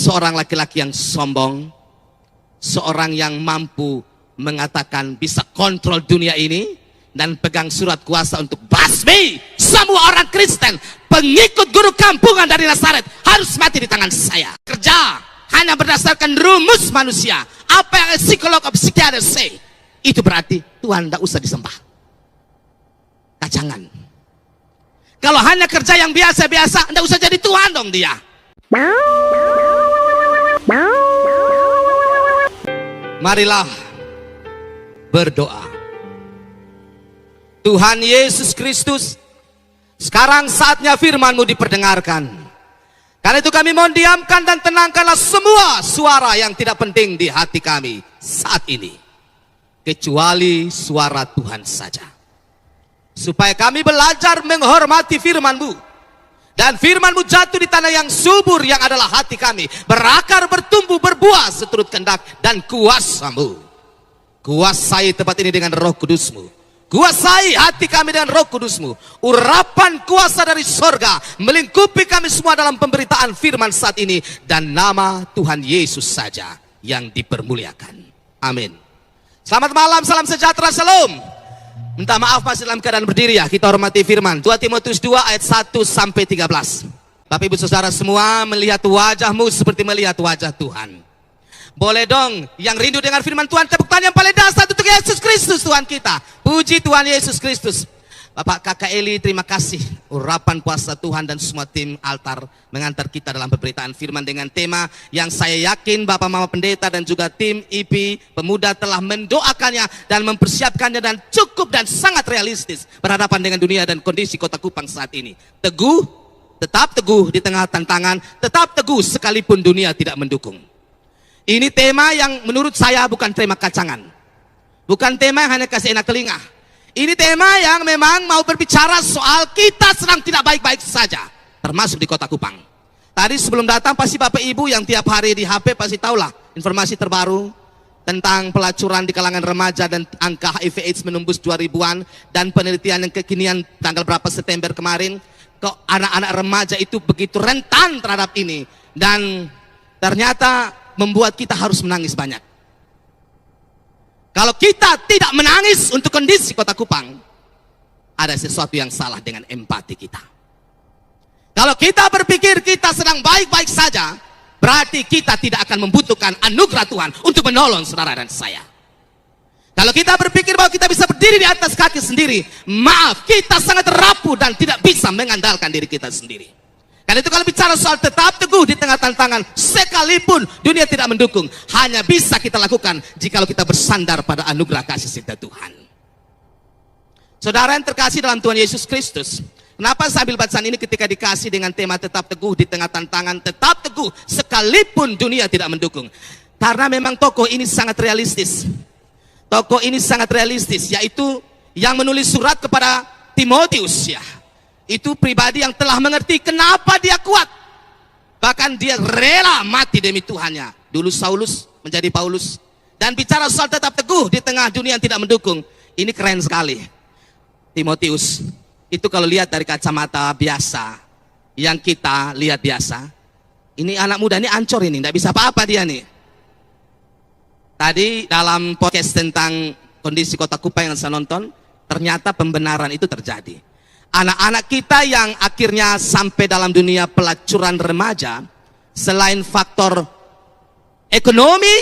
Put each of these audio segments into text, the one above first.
seorang laki-laki yang sombong, seorang yang mampu mengatakan bisa kontrol dunia ini dan pegang surat kuasa untuk basmi semua orang Kristen, pengikut guru kampungan dari Nazaret harus mati di tangan saya. Kerja hanya berdasarkan rumus manusia, apa yang psikolog atau psikiater say, itu berarti Tuhan tidak usah disembah. Kacangan. Kalau hanya kerja yang biasa-biasa, tidak usah jadi Tuhan dong dia. Marilah berdoa. Tuhan Yesus Kristus, sekarang saatnya firman-Mu diperdengarkan. Karena itu kami mohon diamkan dan tenangkanlah semua suara yang tidak penting di hati kami saat ini, kecuali suara Tuhan saja. Supaya kami belajar menghormati firman-Mu, dan firman-Mu jatuh di tanah yang subur yang adalah hati kami, berakar, bertumbuh, berbuah seturut kehendak dan kuasa-Mu. Kuasai tempat ini dengan Roh Kudus-Mu, kuasai hati kami dengan Roh Kudus-Mu. Urapan kuasa dari sorga melingkupi kami semua dalam pemberitaan firman saat ini, dan nama Tuhan Yesus saja yang dipermuliakan. Amin. Selamat malam, salam sejahtera, shalom. Minta maaf masih dalam keadaan berdiri ya, kita hormati firman 2 Timotius 2 ayat 1 sampai 13. Bapak Ibu Saudara semua, melihat wajah-Mu seperti melihat wajah Tuhan. Boleh dong yang rindu dengan firman Tuhan, tepuk tangan yang paling dahsyat untuk Yesus Kristus Tuhan kita. Puji Tuhan Yesus Kristus. Bapak Kakak Eli, terima kasih. Urapan kuasa Tuhan dan semua tim altar mengantar kita dalam pemberitaan firman dengan tema yang saya yakin Bapak Mama Pendeta dan juga tim IP Pemuda telah mendoakannya dan mempersiapkannya dan cukup dan sangat realistis berhadapan dengan dunia dan kondisi Kota Kupang saat ini. Teguh, tetap teguh di tengah tantangan, tetap teguh sekalipun dunia tidak mendukung. Ini tema yang menurut saya bukan tema kacangan, bukan tema yang hanya kasih enak telinga. Ini tema yang memang mau berbicara soal kita sedang tidak baik-baik saja, termasuk di Kota Kupang. Tadi sebelum datang pasti Bapak Ibu yang tiap hari di HP pasti tahulah informasi terbaru tentang pelacuran di kalangan remaja dan angka HIV AIDS menembus 2000-an, dan penelitian yang kekinian tanggal berapa September kemarin, kok anak-anak remaja itu begitu rentan terhadap ini, dan ternyata membuat kita harus menangis banyak. Kalau kita tidak menangis untuk kondisi Kota Kupang, ada sesuatu yang salah dengan empati kita. Kalau kita berpikir kita sedang baik-baik saja, berarti kita tidak akan membutuhkan anugerah Tuhan untuk menolong saudara dan saya. Kalau kita berpikir bahwa kita bisa berdiri di atas kaki sendiri, maaf, kita sangat rapuh dan tidak bisa mengandalkan diri kita sendiri. Karena itu kalau bicara soal tetap teguh di tengah tantangan, sekalipun dunia tidak mendukung, hanya bisa kita lakukan jikalau kita bersandar pada anugerah kasih setia Tuhan. Saudara yang terkasih dalam Tuhan Yesus Kristus, kenapa saya ambil bacaan ini ketika dikasih dengan tema tetap teguh di tengah tantangan, tetap teguh sekalipun dunia tidak mendukung? Karena memang tokoh ini sangat realistis. Tokoh ini sangat realistis, yaitu yang menulis surat kepada Timotius ya. Itu pribadi yang telah mengerti kenapa dia kuat. Bahkan dia rela mati demi Tuhannya. Dulu Saulus menjadi Paulus. Dan bicara soal tetap teguh di tengah dunia yang tidak mendukung, ini keren sekali. Timotius, itu kalau lihat dari kacamata biasa, yang kita lihat biasa, ini anak muda ini ancur ini, tidak bisa apa-apa dia nih. Tadi dalam podcast tentang kondisi Kota Kupang yang saya nonton, ternyata pembenaran itu terjadi. Anak-anak kita yang akhirnya sampai dalam dunia pelacuran remaja, selain faktor ekonomi,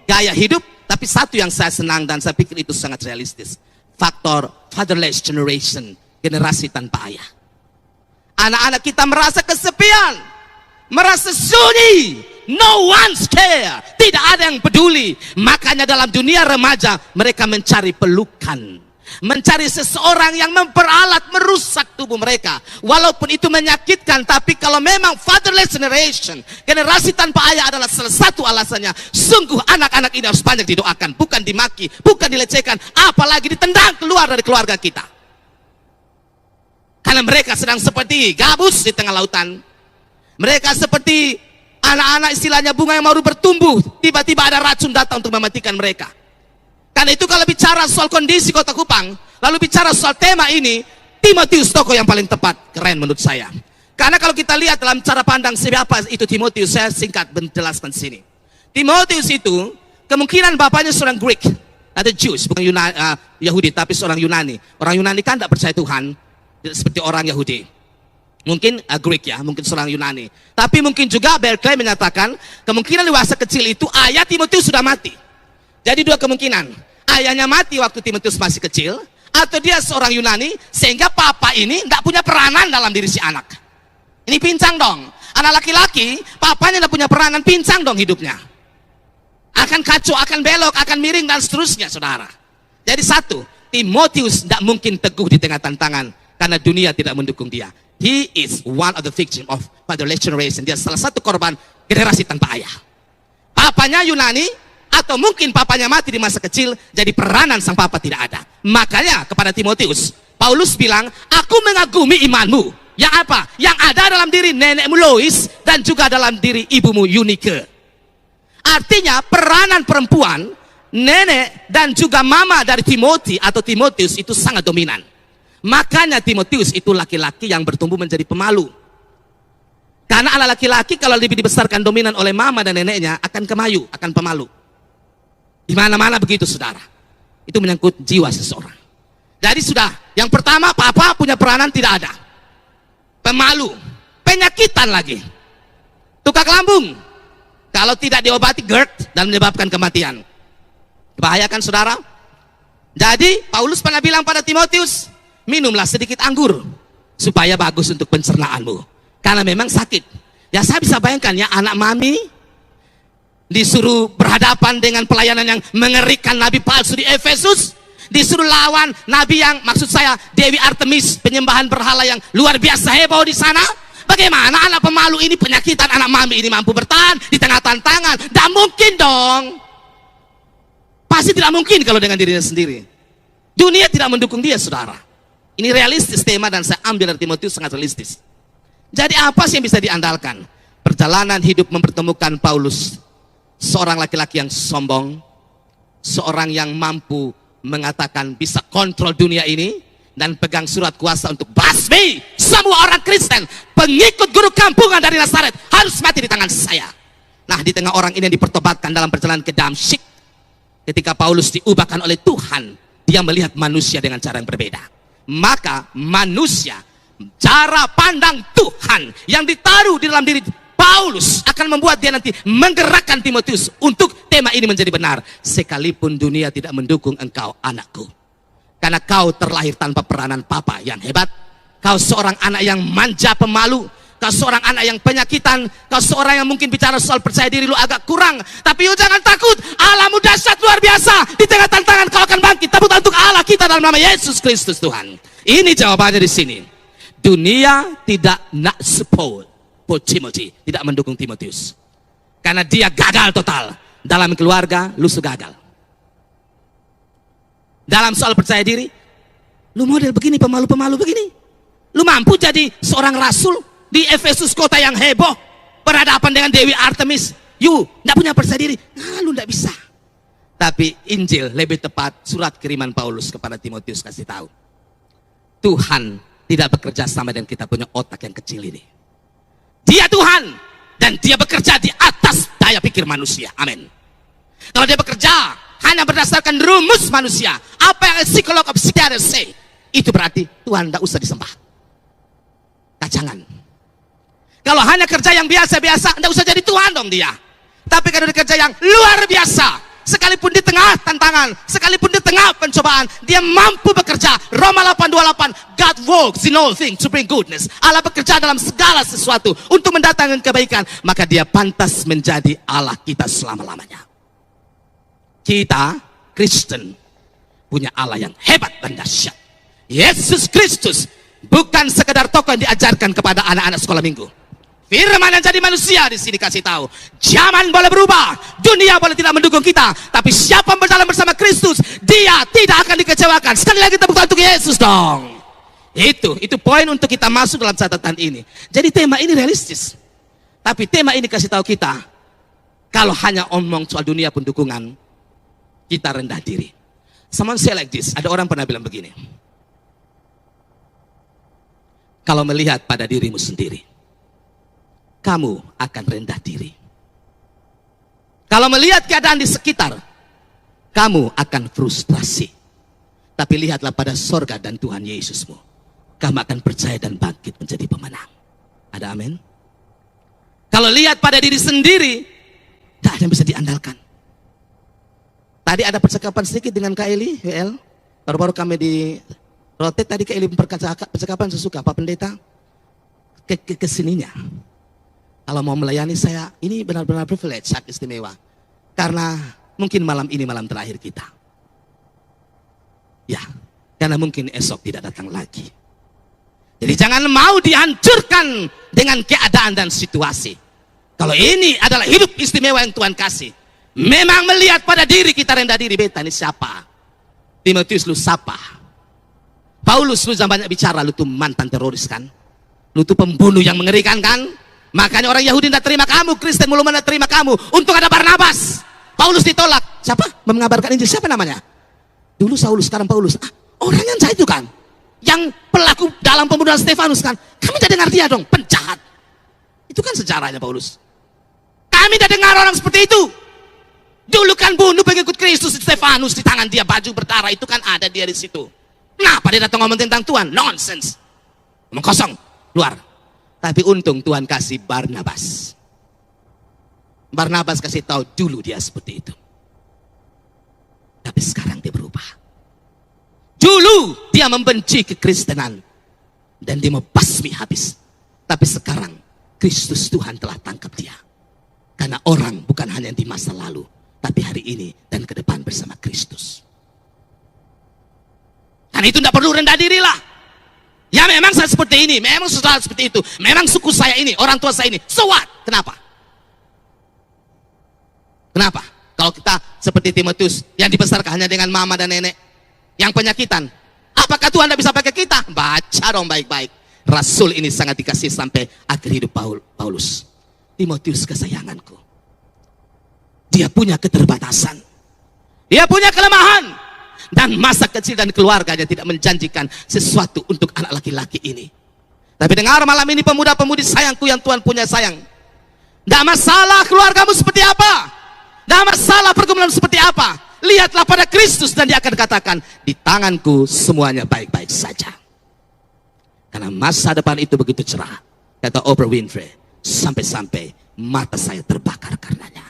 gaya hidup, tapi satu yang saya senang dan saya pikir itu sangat realistis, faktor fatherless generation, generasi tanpa ayah. Anak-anak kita merasa kesepian, merasa sunyi, no one's care, tidak ada yang peduli. Makanya dalam dunia remaja mereka mencari pelukan, mencari seseorang yang memperalat, merusak tubuh mereka. Walaupun itu menyakitkan, tapi kalau memang fatherless generation, generasi tanpa ayah adalah salah satu alasannya, sungguh anak-anak ini harus banyak didoakan, bukan dimaki, bukan dilecehkan, apalagi ditendang keluar dari keluarga kita. Karena mereka sedang seperti gabus di tengah lautan. Mereka seperti anak-anak istilahnya bunga yang baru bertumbuh, tiba-tiba ada racun datang untuk mematikan mereka. Karena itu kalau bicara soal kondisi Kota Kupang, lalu bicara soal tema ini, Timotius tokoh yang paling tepat, keren menurut saya. Karena kalau kita lihat dalam cara pandang siapa itu Timotius, saya singkat menjelaskan sini. Timotius itu kemungkinan bapaknya seorang Greek atau Jews, bukan Yahudi, tapi seorang Yunani. Orang Yunani kan tidak percaya Tuhan seperti orang Yahudi. Mungkin Greek ya, mungkin seorang Yunani. Tapi mungkin juga Berkeley menyatakan kemungkinan di masa kecil itu ayah Timotius sudah mati. Jadi dua kemungkinan. Ayahnya mati waktu Timotius masih kecil, atau dia seorang Yunani sehingga papa ini tidak punya peranan dalam diri si anak. Ini pincang dong. Anak laki-laki, papanya tidak punya peranan, pincang dong hidupnya. Akan kacau, akan belok, akan miring, dan seterusnya, saudara. Jadi satu, Timotius tidak mungkin teguh di tengah tantangan, karena dunia tidak mendukung dia. He is one of the victim of fatherless generation. Dia salah satu korban generasi tanpa ayah. Papanya Yunani, atau mungkin papanya mati di masa kecil, jadi peranan sang papa tidak ada. Makanya kepada Timotius, Paulus bilang, aku mengagumi imanmu. Yang apa? Yang ada dalam diri nenekmu Lois dan juga dalam diri ibumu Eunike. Artinya peranan perempuan, nenek dan juga mama dari Timothy atau Timotius itu sangat dominan. Makanya Timotius itu laki-laki yang bertumbuh menjadi pemalu. Karena anak laki-laki kalau lebih dibesarkan dominan oleh mama dan neneknya akan kemayu, akan pemalu. Di mana-mana begitu, saudara. Itu menyangkut jiwa seseorang. Jadi sudah, yang pertama papa punya peranan tidak ada. Pemalu, penyakitan lagi, tukak lambung, kalau tidak diobati GERD dan menyebabkan kematian. Bahayakan saudara. Jadi Paulus pernah bilang pada Timotius, minumlah sedikit anggur supaya bagus untuk pencernaanmu, karena memang sakit. Ya saya bisa bayangkan ya, anak mami disuruh berhadapan dengan pelayanan yang mengerikan nabi palsu di Efesus. Disuruh lawan nabi yang, maksud saya Dewi Artemis, penyembahan berhala yang luar biasa heboh di sana. Bagaimana anak pemalu ini, penyakitan anak mami ini mampu bertahan di tengah tantangan? Tidak mungkin dong. Pasti tidak mungkin kalau dengan dirinya sendiri. Dunia tidak mendukung dia, saudara. Ini realistis tema dan saya ambil dari Timotius, sangat realistis. Jadi apa sih yang bisa diandalkan? Perjalanan hidup mempertemukan Paulus, seorang laki-laki yang sombong, seorang yang mampu mengatakan bisa kontrol dunia ini dan pegang surat kuasa untuk basmi semua orang Kristen, pengikut guru kampungan dari Nazaret harus mati di tangan saya. Nah, di tengah orang ini yang dipertobatkan dalam perjalanan ke Damsyik, ketika Paulus diubahkan oleh Tuhan, dia melihat manusia dengan cara yang berbeda. Maka manusia, cara pandang Tuhan yang ditaruh di dalam diri Paulus akan membuat dia nanti menggerakkan Timotius untuk tema ini menjadi benar. Sekalipun dunia tidak mendukung engkau, anakku, karena kau terlahir tanpa peranan papa yang hebat. Kau seorang anak yang manja pemalu, kau seorang anak yang penyakitan, kau seorang yang mungkin bicara soal percaya diri lu agak kurang. Tapi jangan takut, Allahmu dahsyat luar biasa. Di tengah tantangan kau akan bangkit. Tepuk tangan untuk Allah kita dalam nama Yesus Kristus Tuhan. Ini jawabannya di sini. Dunia tidak nak support Timothy, tidak mendukung Timotius, karena dia gagal total dalam keluarga. Lu gagal dalam soal percaya diri. Lu model begini, pemalu-pemalu begini. Lu mampu jadi seorang rasul di Efesus, kota yang heboh, berhadapan dengan Dewi Artemis. You tidak punya percaya diri, nah, lu tidak bisa. Tapi Injil, lebih tepat surat kiriman Paulus kepada Timotius, kasih tahu Tuhan tidak bekerja sama dengan kita punya otak yang kecil ini. Dia Tuhan dan dia bekerja di atas daya pikir manusia. Amin. Kalau dia bekerja hanya berdasarkan rumus manusia, apa yang psikolog of psikiater say, itu berarti Tuhan tidak usah disembah. Jangan. Kalau hanya kerja yang biasa-biasa, tidak usah jadi Tuhan dong dia. Tapi kalau dia kerja yang luar biasa, sekalipun di tengah tantangan, sekalipun di tengah pencobaan, dia mampu bekerja. Roma 8:28, God works in all things to bring goodness. Allah bekerja dalam segala sesuatu untuk mendatangkan kebaikan. Maka dia pantas menjadi Allah kita selama-lamanya. Kita Kristen punya Allah yang hebat dan dahsyat. Yesus Kristus bukan sekedar tokoh yang diajarkan kepada anak-anak sekolah minggu. Firman yang jadi manusia di sini kasih tahu, zaman boleh berubah, dunia boleh tidak mendukung kita, tapi siapa yang berjalan bersama Kristus, dia tidak akan dikecewakan. Sekali lagi tepuk tangan untuk Yesus dong. Itu poin untuk kita masuk dalam catatan ini. Jadi tema ini realistis, tapi tema ini kasih tahu kita, kalau hanya omong soal dunia pun dukungan, kita rendah diri. Someone say like this, ada orang pernah bilang begini, Kalau melihat pada dirimu sendiri, kamu akan rendah diri. Kalau melihat keadaan di sekitar, kamu akan frustrasi. Tapi lihatlah pada sorga dan Tuhan Yesusmu, kamu akan percaya dan bangkit menjadi pemenang. Ada amin? Kalau lihat pada diri sendiri, tidak ada yang bisa diandalkan. Tadi ada percakapan sedikit dengan Kak Eli, WL. Baru-baru kami di rotate tadi Kak Eli percakapan sesuka, Pak Pendeta, kesininya. Kalau mau melayani saya, ini benar-benar privilege, hak istimewa. Karena mungkin malam ini malam terakhir kita. Ya, karena mungkin esok tidak datang lagi. Jadi jangan mau dihancurkan dengan keadaan dan situasi. Kalau ini adalah hidup istimewa yang Tuhan kasih, memang melihat pada diri kita rendah diri. Beta ini siapa? Timotius, lu siapa? Paulus, lu jangan banyak bicara, lu tuh mantan teroris kan? Lu tuh pembunuh yang mengerikan kan? Makanya orang Yahudi tidak terima kamu, Kristen belum tidak terima kamu. Untuk ada Barnabas, Paulus ditolak. Siapa? Mengabarkan Injil, siapa namanya? Dulu Saulus, sekarang Paulus. Orang yang jahat itu kan? Yang pelaku dalam pembunuhan Stefanus kan? Kami tidak dengar dia dong, penjahat. Itu kan sejarahnya Paulus. Kami tidak dengar orang seperti itu. Dulu kan bunuh pengikut Kristus Stefanus, di tangan dia baju berdarah, itu kan ada dia di situ. Kenapa dia datang ngomong tentang Tuhan? Nonsense. Ngomong kosong, luar. Tapi untung Tuhan kasih Barnabas. Barnabas kasih tahu dulu dia seperti itu. Tapi sekarang dia berubah. Dulu dia membenci kekristenan dan dia mau basmi habis. Tapi sekarang Kristus Tuhan telah tangkap dia. Karena orang bukan hanya di masa lalu, tapi hari ini dan ke depan bersama Kristus. Karena itu tidak perlu rendah diri lah. Ya memang saya seperti ini, memang saudara seperti itu, memang suku saya ini, orang tua saya ini. So what? Kenapa? Kenapa? Kalau kita seperti Timotius yang dibesarkan hanya dengan mama dan nenek yang penyakitan, apakah Tuhan tidak bisa pakai kita? Baca dong baik-baik. Rasul ini sangat dikasih sampai akhir hidup Paulus. Timotius kesayanganku. Dia punya keterbatasan. Dia punya kelemahan. Dan masa kecil dan keluarganya tidak menjanjikan sesuatu untuk anak laki-laki ini. Tapi dengar malam ini pemuda-pemudi sayangku yang Tuhan punya sayang. Tidak masalah keluargamu seperti apa. Tidak masalah pergumulan seperti apa. Lihatlah pada Kristus dan dia akan katakan, di tanganku semuanya baik-baik saja. Karena masa depan itu begitu cerah. Kata Oprah Winfrey, sampai-sampai mata saya terbakar karenanya.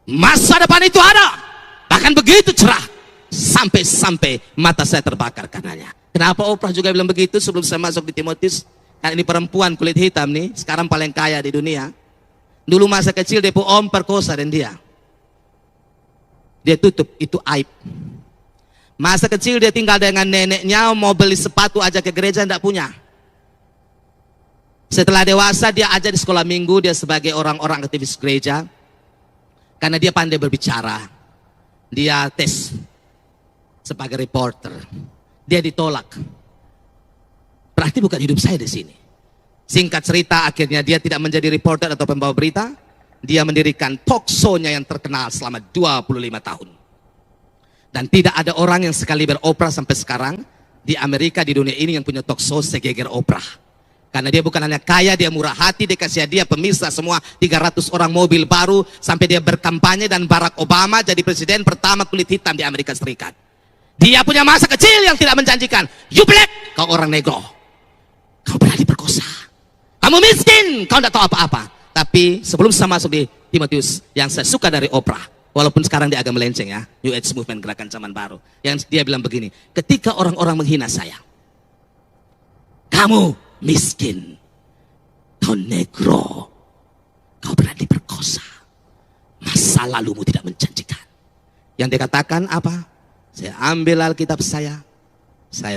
Masa depan itu ada. Bahkan begitu cerah. Sampai-sampai mata saya terbakar karenanya. Kenapa Oprah juga bilang begitu sebelum saya masuk di Timotius? Karena ini perempuan kulit hitam nih, sekarang paling kaya di dunia. Dulu masa kecil dia om perkosa dan dia tutup, itu aib. Masa kecil dia tinggal dengan neneknya, mau beli sepatu aja ke gereja tidak punya. Setelah dewasa dia ajar di sekolah minggu, dia sebagai orang-orang aktivis gereja. Karena dia pandai berbicara. Dia tes sebagai reporter. Dia ditolak. Berarti bukan hidup saya di sini. Singkat cerita, akhirnya dia tidak menjadi reporter atau pembawa berita. Dia mendirikan talk show-nya yang terkenal selama 25 tahun. Dan tidak ada orang yang sekali beroperah sampai sekarang di Amerika, di dunia ini yang punya talk show segeger Oprah. Karena dia bukan hanya kaya, dia murah hati, dikasih dia pemirsa semua 300 orang mobil baru, sampai dia berkampanye dan Barack Obama jadi presiden pertama kulit hitam di Amerika Serikat. Dia punya masa kecil yang tidak menjanjikan. You black, kau orang negro. Kau pernah diperkosa. Kamu miskin, kau tidak tahu apa-apa. Tapi sebelum saya masuk di Timotius, yang saya suka dari Oprah, walaupun sekarang dia agak melenceng ya, New Age Movement, gerakan zaman baru, yang dia bilang begini, ketika orang-orang menghina saya, kamu miskin, kau negro, kau pernah diperkosa, masa lalumu tidak menjanjikan. Yang dia katakan apa? Saya ambil Alkitab saya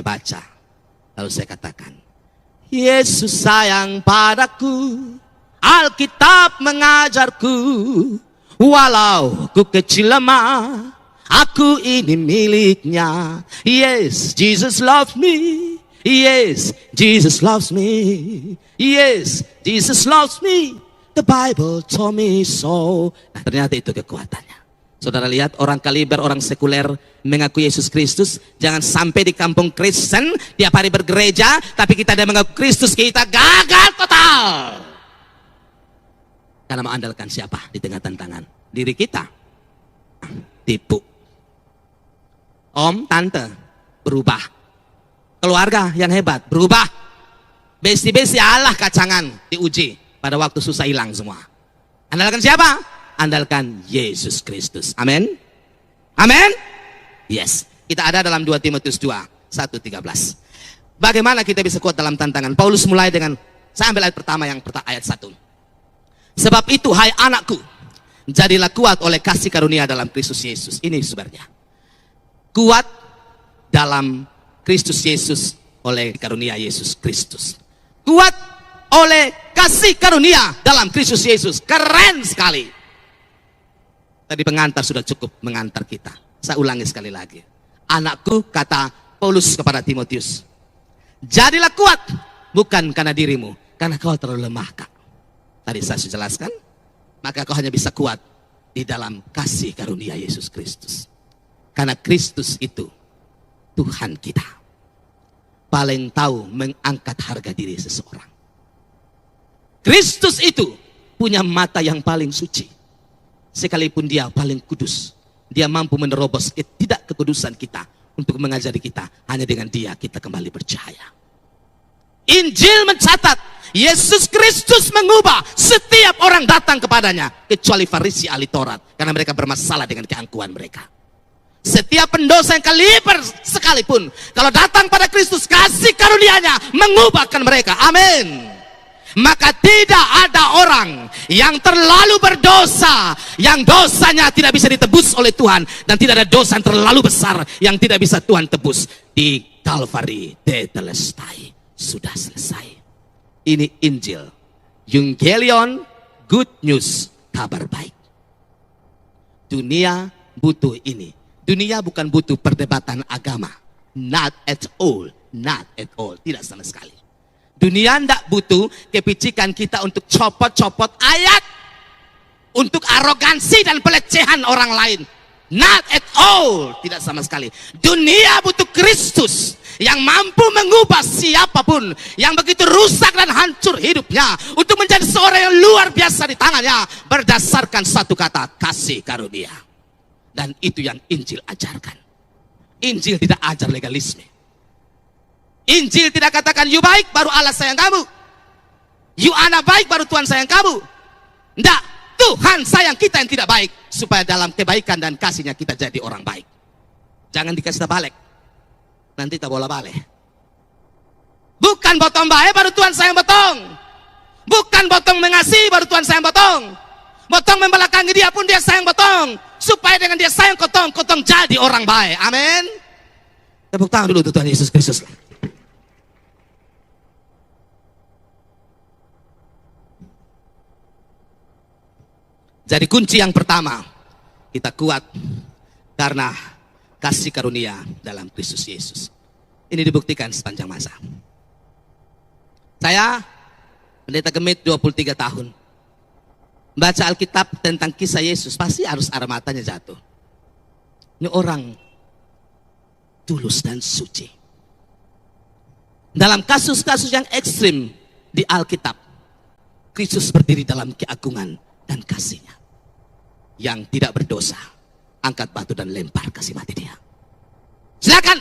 baca, lalu saya katakan, Yesus sayang padaku, Alkitab mengajarku, walau ku kecil lemah, aku ini miliknya. Yes, Jesus loves me. Yes, Jesus loves me. Yes, Jesus loves me. The Bible told me so. Nah, ternyata itu kekuatannya. Saudara lihat, orang kaliber, orang sekuler mengaku Yesus Kristus. Jangan sampai di kampung Kristen tiap hari bergereja, tapi kita ada mengaku Kristus, kita gagal total. Karena mengandalkan siapa di tengah tantangan? Diri kita. Tipu. Om, tante, berubah. Keluarga yang hebat, berubah. Besti-besti Allah kacangan, diuji. Pada waktu susah hilang semua. Andalkan siapa? Andalkan Yesus Kristus. Amin. Amin. Yes. Kita ada dalam 2 Timotius 2, 1:13. Bagaimana kita bisa kuat dalam tantangan? Paulus mulai dengan, saya ambil ayat pertama yang ayat 1. Sebab itu, hai anakku, jadilah kuat oleh kasih karunia dalam Kristus Yesus. Ini sebenarnya. Kuat dalam Kristus Yesus oleh karunia Yesus Kristus. Kuat oleh kasih karunia dalam Kristus Yesus. Keren sekali. Tadi pengantar sudah cukup mengantar kita. Saya ulangi sekali lagi. Anakku, kata Paulus kepada Timotius, jadilah kuat, bukan karena dirimu, karena kau terlalu lemah, Kak. Tadi saya sudah jelaskan, maka kau hanya bisa kuat di dalam kasih karunia Yesus Kristus. Karena Kristus itu Tuhan kita. Paling tahu mengangkat harga diri seseorang. Kristus itu punya mata yang paling suci. Sekalipun dia paling kudus, dia mampu menerobos tidak kekudusan kita untuk mengajari kita. Hanya dengan dia kita kembali percaya. Injil mencatat Yesus Kristus mengubah setiap orang datang kepadanya, kecuali Farisi ahli Taurat, karena mereka bermasalah dengan keangkuhan mereka. Setiap pendosa yang kaliber sekalipun, kalau datang pada Kristus, kasih karunia-Nya mengubahkan mereka. Amin. Maka tidak ada orang yang terlalu berdosa, yang dosanya tidak bisa ditebus oleh Tuhan, dan tidak ada dosa yang terlalu besar yang tidak bisa Tuhan tebus. Di Kalvari, tetelestai, sudah selesai. Ini Injil, Evangelion, good news, kabar baik. Dunia butuh ini. Dunia bukan butuh perdebatan agama. Not at all, not at all, tidak sama sekali. Dunia tidak butuh kepicikan kita untuk copot-copot ayat, untuk arogansi dan pelecehan orang lain. Not at all, tidak sama sekali. Dunia butuh Kristus yang mampu mengubah siapapun yang begitu rusak dan hancur hidupnya untuk menjadi seorang yang luar biasa di tangannya berdasarkan satu kata, kasih karunia. Dan itu yang Injil ajarkan. Injil tidak ajar legalisme. Injil tidak katakan you baik baru Allah sayang kamu, you anak baik baru Tuhan sayang kamu. Tidak, Tuhan sayang kita yang tidak baik, supaya dalam kebaikan dan kasihnya kita jadi orang baik. Jangan dikasih balik, nanti tak bola balik. Bukan botong baik baru Tuhan sayang botong. Bukan botong mengasihi baru Tuhan sayang botong. Botong membelakangi dia pun dia sayang botong, supaya dengan dia sayang kotong, kotong jadi orang baik. Amin. Tepuk tangan dulu untuk Tuhan Yesus Kristus. Jadi kunci yang pertama, kita kuat karena kasih karunia dalam Kristus Yesus. Ini dibuktikan sepanjang masa. Saya pendeta Gemit 23 tahun. Baca Alkitab tentang kisah Yesus, pasti harus air matanya jatuh. Ini orang tulus dan suci. Dalam kasus-kasus yang ekstrim di Alkitab, Kristus berdiri dalam keagungan dan kasihnya. Yang tidak berdosa, angkat batu dan lempar kasih mati dia. Silakan.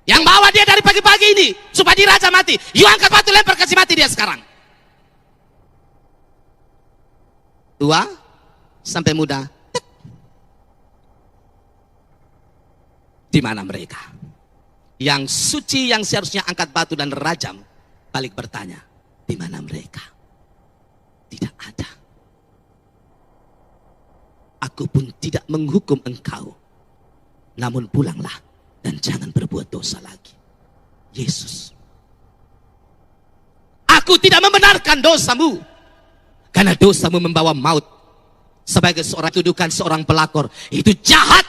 Yang bawa dia dari pagi-pagi ini supaya diraja mati, you angkat batu lempar kasih mati dia sekarang. Tua sampai muda, tek. Di mana mereka? Yang suci yang seharusnya angkat batu dan rajam, balik bertanya, di mana mereka? Tidak ada. Aku pun tidak menghukum engkau, namun pulanglah dan jangan berbuat dosa lagi. Yesus, aku tidak membenarkan dosamu, karena dosamu membawa maut. Sebagai seorang tuduhkan seorang pelakor, itu jahat.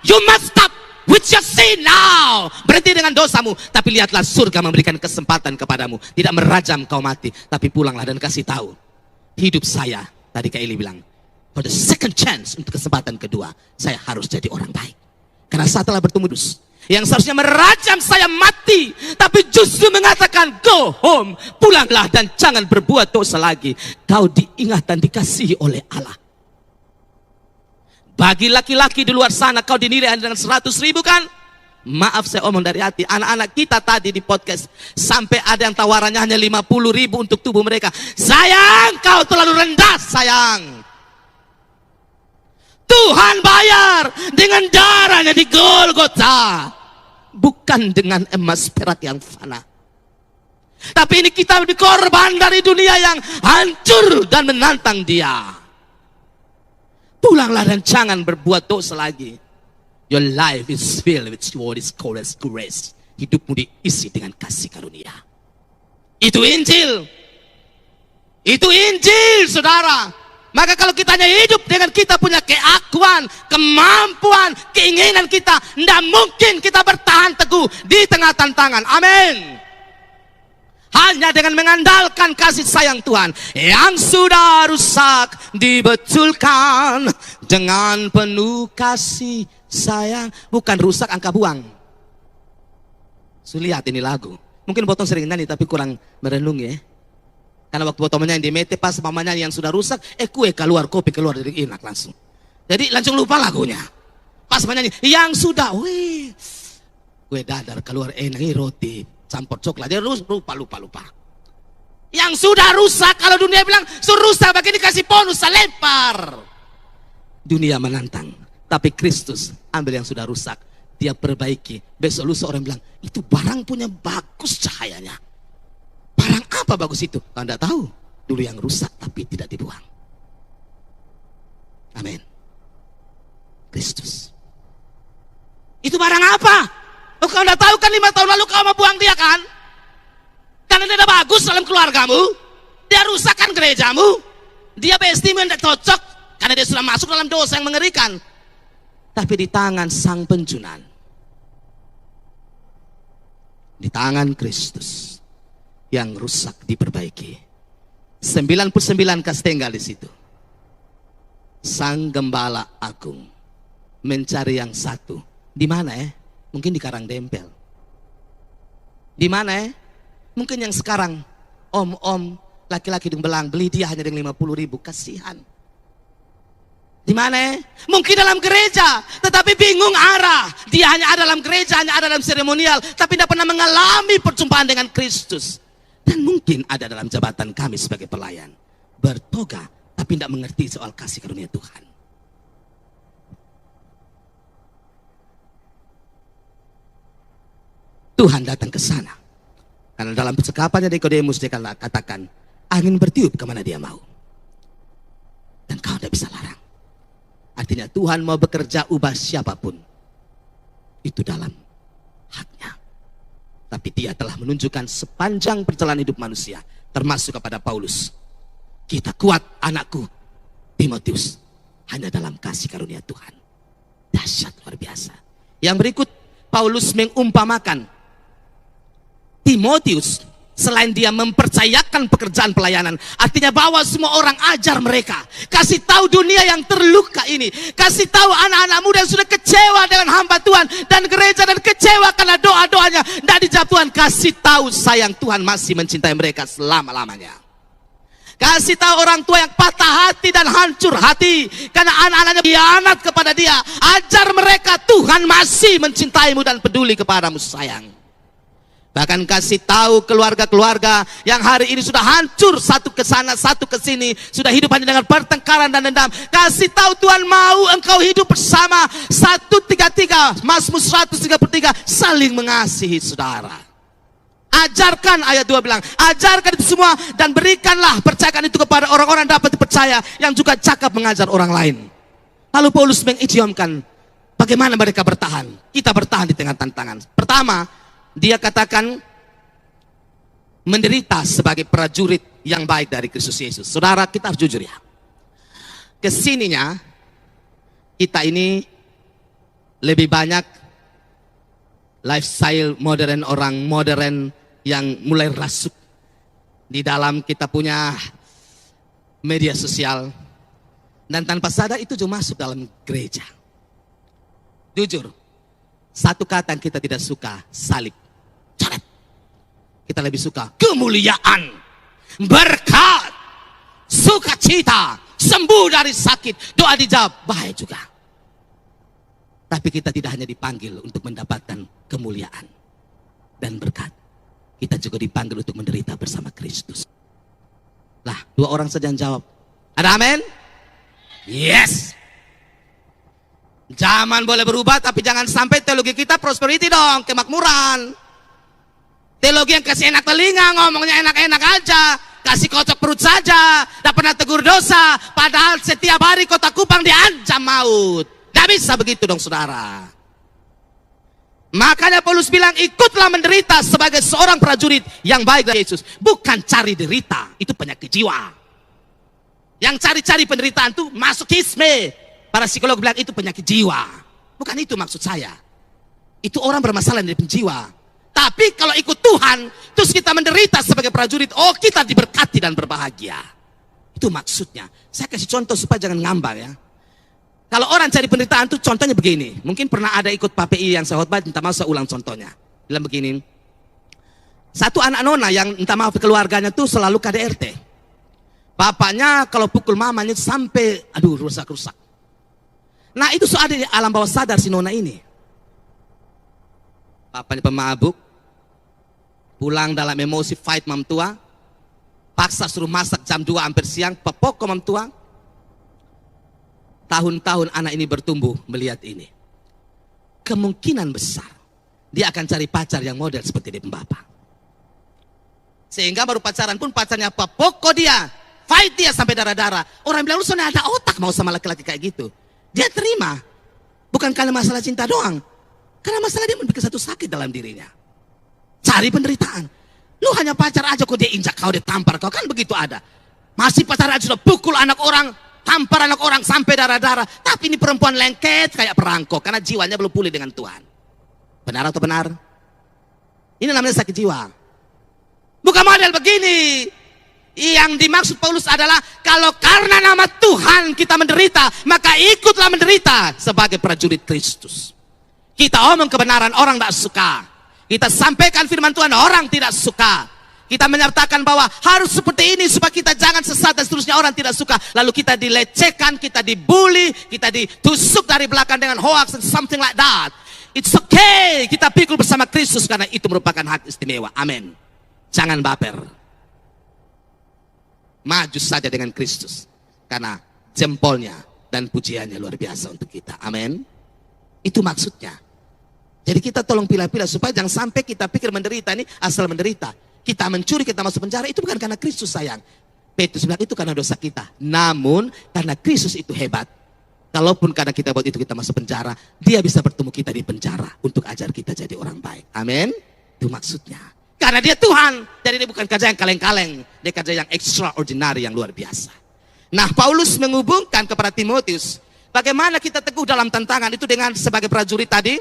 You must stop with your sin now. Berhenti dengan dosamu, tapi lihatlah surga memberikan kesempatan kepadamu. Tidak merajam kau mati, tapi pulanglah dan kasih tahu, hidup saya, tadi Kak Eli bilang, For the second chance, untuk kesempatan kedua, saya harus jadi orang baik. Karena saya telah bertemu dus yang seharusnya merajam saya mati, tapi justru mengatakan, go home, pulanglah dan jangan berbuat dosa lagi. Kau diingat dan dikasihi oleh Allah. Bagi laki-laki di luar sana, kau dinilai dengan 100.000 kan? Maaf, saya omong dari hati. Anak-anak kita tadi di podcast, sampai ada yang tawarannya hanya 50.000 untuk tubuh mereka. Sayang, kau terlalu rendah, sayang. Tuhan bayar dengan darahnya di Golgota, bukan dengan emas perak yang fana. Tapi ini kita dikorban dari dunia yang hancur dan menantang dia. Pulanglah dan jangan berbuat dosa lagi. Your life is filled with what is called as grace. Hidupmu diisi dengan kasih karunia. Itu Injil. Itu Injil, saudara. Maka kalau kita hanya hidup dengan kita punya keakuan, kemampuan, keinginan kita, tidak mungkin kita bertahan teguh di tengah tantangan. Amin. Hanya dengan mengandalkan kasih sayang Tuhan yang sudah rusak dibetulkan dengan penuh kasih sayang. Bukan rusak angka buang. Lihat ini lagu. Mungkin potong sering nyanyi tapi kurang merenung ya. Karena waktu potong menyanyi di mete pas mamanya yang sudah rusak, kue keluar, kopi keluar dari enak langsung. Jadi langsung lupa lagunya. Pas menyanyi yang sudah, kue dadar keluar enak, roti campur coklat, dia lupa. Yang sudah rusak, kalau dunia bilang sudah rusak, begini kasih bonus, lempar. Dunia menantang, tapi Kristus ambil yang sudah rusak, dia perbaiki. Besok lusa orang bilang, itu barang punya bagus cahayanya. Barang apa bagus itu? Kau tidak tahu. Dulu yang rusak tapi tidak dibuang. Amin. Kristus. Itu barang apa? Oh, kau tidak tahu kan 5 tahun lalu kau mau buang dia kan? Karena dia tidak bagus dalam keluargamu. Dia rusakkan gerejamu. Dia bestimu tidak cocok. Karena dia sudah masuk dalam dosa yang mengerikan. Tapi di tangan sang penjunan. Di tangan Kristus. Yang rusak diperbaiki. 99 kas tinggal di situ. Sang Gembala Agung mencari yang satu. Di mana ya? Mungkin di Karang Dempel. Di mana ya? Mungkin yang sekarang om-om laki-laki belang beli dia hanya dengan 50.000. Kasihan. Di mana ya? Mungkin dalam gereja, tetapi bingung arah. Dia hanya ada dalam gereja, hanya ada dalam seremonial, tapi tidak pernah mengalami perjumpaan dengan Kristus. Dan mungkin ada dalam jabatan kami sebagai pelayan. Bertoga, tapi tidak mengerti soal kasih karunia Tuhan. Tuhan datang ke sana. Karena dalam percakapannya Nikodemus dia katakan, angin bertiup kemana dia mau. Dan kau tidak bisa larang. Artinya Tuhan mau bekerja ubah siapapun. Itu dalam haknya. Tapi dia telah menunjukkan sepanjang perjalanan hidup manusia. Termasuk kepada Paulus. Kita kuat anakku Timotius. Hanya dalam kasih karunia Tuhan. Dahsyat luar biasa. Yang berikut Paulus mengumpamakan Timotius. Selain dia mempercayakan pekerjaan pelayanan, artinya bawa semua orang, ajar mereka, kasih tahu dunia yang terluka ini, kasih tahu anak-anak muda yang sudah kecewa dengan hamba Tuhan dan gereja dan kecewa karena doa-doanya tidak dijawab Tuhan, kasih tahu sayang Tuhan masih mencintai mereka selama-lamanya. Kasih tahu orang tua yang patah hati dan hancur hati karena anak-anaknya khianat kepada dia, ajar mereka Tuhan masih mencintaimu dan peduli kepadamu sayang. Bahkan kasih tahu keluarga-keluarga yang hari ini sudah hancur, satu ke sana, satu ke sini, sudah hidup hanya dengan pertengkaran dan dendam. Kasih tahu Tuhan mau engkau hidup bersama 133, Mazmur 133, saling mengasihi saudara. Ajarkan, ayat 2 bilang, ajarkan itu semua dan berikanlah, percayakan itu kepada orang-orang yang dapat dipercaya, yang juga cakap mengajar orang lain. Lalu Paulus mengidiomkan bagaimana mereka bertahan. Kita bertahan di tengah tantangan. Pertama, dia katakan menderita sebagai prajurit yang baik dari Kristus Yesus. Saudara, kita harus jujur ya. Kesininya kita ini lebih banyak lifestyle modern, orang modern yang mulai rasuk di dalam kita punya media sosial. Dan tanpa sadar itu juga masuk dalam gereja. Jujur, satu kata yang kita tidak suka, salib. Coret. Kita lebih suka kemuliaan, berkat, sukacita, sembuh dari sakit, doa dijawab, baik juga. Tapi kita tidak hanya dipanggil untuk mendapatkan kemuliaan dan berkat. Kita juga dipanggil untuk menderita bersama Kristus. Lah, 2 orang saja yang jawab. Ada amin? Yes. Zaman boleh berubah, tapi jangan sampai teologi kita prosperity dong, kemakmuran. Teologi yang kasih enak telinga, ngomongnya enak-enak aja, kasih kocok perut saja, tak pernah tegur dosa, padahal setiap hari Kota Kupang diancam maut. Gak bisa begitu dong saudara. Makanya Paulus bilang, ikutlah menderita sebagai seorang prajurit yang baik dari Yesus. Bukan cari derita, itu penyakit jiwa. Yang cari-cari penderitaan itu masokisme. Para psikolog bilang itu penyakit jiwa. Bukan itu maksud saya. Itu orang bermasalah dari penjiwa. Tapi kalau ikut Tuhan, terus kita menderita sebagai prajurit, oh kita diberkati dan berbahagia. Itu maksudnya. Saya kasih contoh supaya jangan ngambang ya. Kalau orang cari penderitaan itu contohnya begini. Mungkin pernah ada ikut PPI yang saya khotbah, minta maaf saya ulang contohnya. Bilang begini. Satu anak nona yang minta maaf keluarganya tuh selalu KDRT. Bapaknya kalau pukul mamanya sampai, aduh rusak-rusak. Nah itu soal di alam bawah sadar si nona ini. Bapaknya pemabuk, pulang dalam emosi fight mam tua, paksa suruh masak jam 2 hampir siang, pepoko mam tua. Tahun-tahun anak ini bertumbuh melihat ini. Kemungkinan besar dia akan cari pacar yang model seperti dia bapak. Sehingga baru pacaran pun pacarnya pepoko dia, fight dia sampai darah-darah. Orang bilang lu soalnya ada otak mau sama laki-laki kayak gitu. Dia terima, bukan karena masalah cinta doang. Karena masalah dia membuat satu sakit dalam dirinya. Cari penderitaan. Lu hanya pacar aja kok dia injak kau, dia tampar kau. Kan begitu ada. Masih pacar aja sudah pukul anak orang, tampar anak orang sampai darah-darah. Tapi ini perempuan lengket kayak perangkok. Karena jiwanya belum pulih dengan Tuhan. Benar atau benar? Ini namanya sakit jiwa. Bukan model begini. Yang dimaksud Paulus adalah kalau karena nama Tuhan kita menderita, maka ikutlah menderita sebagai prajurit Kristus. Kita omong kebenaran, orang tidak suka. Kita sampaikan firman Tuhan, orang tidak suka. Kita menyertakan bahwa harus seperti ini supaya kita jangan sesat dan seterusnya, orang tidak suka. Lalu kita dilecehkan, kita dibully, kita ditusuk dari belakang dengan hoax and something like that. It's okay, kita pikul bersama Kristus karena itu merupakan hak istimewa. Amin. Jangan baper. Maju saja dengan Kristus. Karena jempolnya dan pujiannya luar biasa untuk kita. Amin. Itu maksudnya. Jadi kita tolong pilih-pilih supaya jangan sampai kita pikir menderita ini asal menderita. Kita mencuri, kita masuk penjara, itu bukan karena Kristus sayang. Petrus bilang itu karena dosa kita. Namun karena Kristus itu hebat. Kalaupun karena kita buat itu kita masuk penjara, dia bisa bertemu kita di penjara untuk ajar kita jadi orang baik. Amin. Itu maksudnya. Karena dia Tuhan. Jadi dia bukan kerja yang kaleng-kaleng. Dia kerja yang extraordinary, yang luar biasa. Nah Paulus menghubungkan kepada Timotius. Bagaimana kita teguh dalam tantangan itu dengan sebagai prajurit tadi.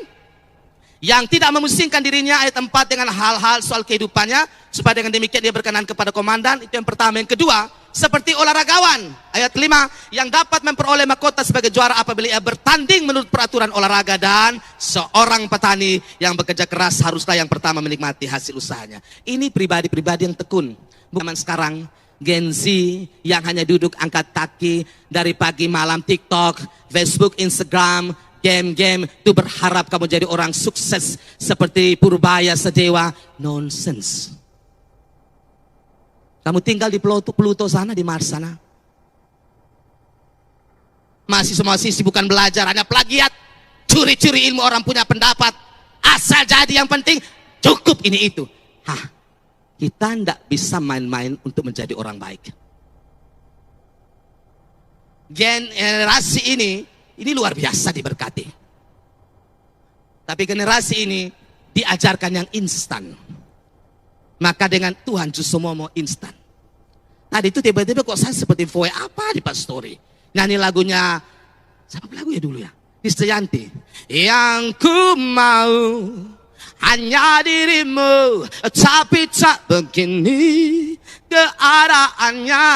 Yang tidak memusingkan dirinya, ayat 4 dengan hal-hal soal kehidupannya. Supaya dengan demikian dia berkenan kepada komandan. Itu yang pertama. Yang kedua, seperti olahragawan. Ayat 5, yang dapat memperoleh mahkota sebagai juara apabila ia bertanding menurut peraturan olahraga. Dan seorang petani yang bekerja keras haruslah yang pertama menikmati hasil usahanya. Ini pribadi-pribadi yang tekun. Bukan sekarang Gen Z yang hanya duduk angkat kaki dari pagi malam TikTok, Facebook, Instagram, game-game itu berharap kamu jadi orang sukses seperti Purbaya Sedewa. Nonsense. Kamu tinggal di Pluto sana, di Mars sana. Masih semua sisi bukan belajar, hanya plagiat. Curi-curi ilmu orang punya pendapat. Asal jadi yang penting cukup ini itu. Hah, kita tidak bisa main-main untuk menjadi orang baik. Generasi ini luar biasa diberkati. Tapi generasi ini diajarkan yang instan. Maka dengan Tuhan justru mau instan. Tadi itu tiba-tiba kok saya seperti voice apa di pastori. Nyanyi lagunya, siapa lagunya dulu ya? Krisdayanti. Yang ku mau hanya dirimu, tapi tak begini keadaannya.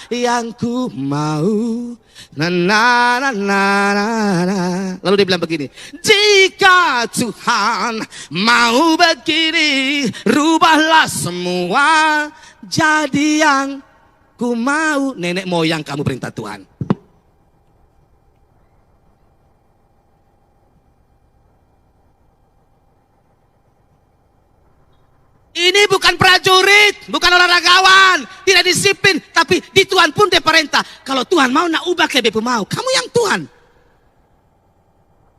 Yang ku mau Na, na, na, na, na, na. Lalu dia bilang begini, jika Tuhan mau begini, rubahlah semua jadi yang ku mau. Nenek moyang kamu perintah Tuhan. Ini bukan prajurit, bukan olahragawan, tidak disiplin, tapi di Tuhan pun dia perintah. Kalau Tuhan mau nak ubah ke bepu mau, kamu yang Tuhan.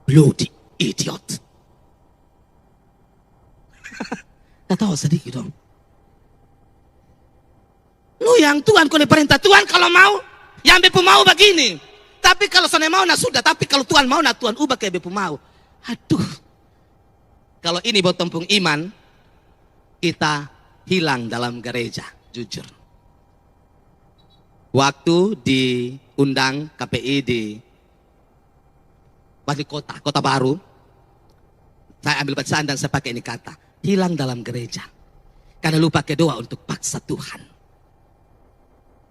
Bloody idiot. Kata sedikit dong. Lu yang Tuhan, kau perintah Tuhan kalau mau, yang bepu mau begini. Tapi kalau sana mau nak sudah, tapi kalau Tuhan mau nak Tuhan ubah ke bepu mau. Aduh. Kalau ini buat tempung iman, kita hilang dalam gereja, jujur. Waktu diundang KPI di wali kota, kota baru, saya ambil bacaan dan saya pakai ini kata, hilang dalam gereja. Karena lupa doa untuk paksa Tuhan.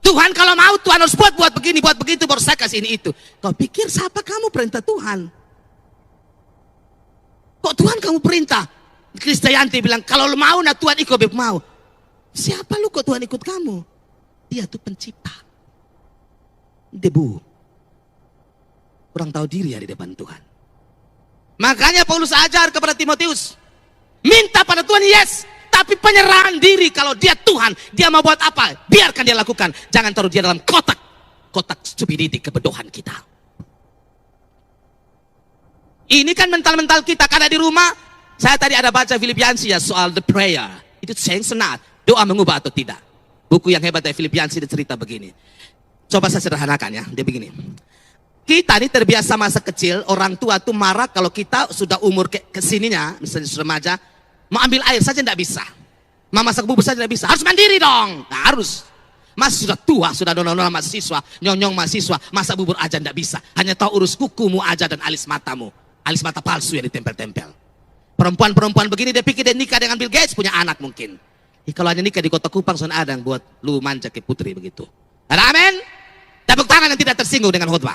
Tuhan kalau mau, Tuhan harus buat begini, buat begitu, baru saya kasih ini itu. Kau pikir siapa kamu perintah Tuhan? Kok Tuhan kamu perintah? Kristayanti bilang, kalau lu mau, nah Tuhan ikut beb mau. Siapa lu kok Tuhan ikut kamu? Dia tuh pencipta. Debu. Kurang tahu diri ya di depan Tuhan. Makanya Paulus ajar kepada Timotius. Minta pada Tuhan, yes. Tapi penyerahan diri, kalau dia Tuhan, dia mau buat apa? Biarkan dia lakukan. Jangan taruh dia dalam kotak stupidity, kebodohan kita. Ini kan mental-mental kita, karena di rumah, saya tadi ada baca Filipiansi ya soal the prayer. Itu change not. Doa mengubah atau tidak. Buku yang hebat dari Filipiansi dia cerita begini. Coba saya sederhanakan ya. Dia begini. Kita ini terbiasa masa kecil, orang tua tuh marah kalau kita sudah umur kesininya, misalnya sudah remaja, mau ambil air saja tidak bisa. Mau masak bubur saja tidak bisa. Harus mandiri dong. Nah, harus. Mas sudah tua, sudah nona mahasiswa, nyonyong mahasiswa, masak bubur aja tidak bisa. Hanya tahu urus kukumu aja dan alis matamu. Alis mata palsu yang ditempel-tempel. Perempuan-perempuan begini dia pikir dia nikah dengan Bill Gates, punya anak mungkin. Kalau hanya nikah di Kota Kupang, sana ada yang buat lu manja ke putri begitu. Ada amin? Tepuk tangan yang tidak tersinggung dengan khotbah.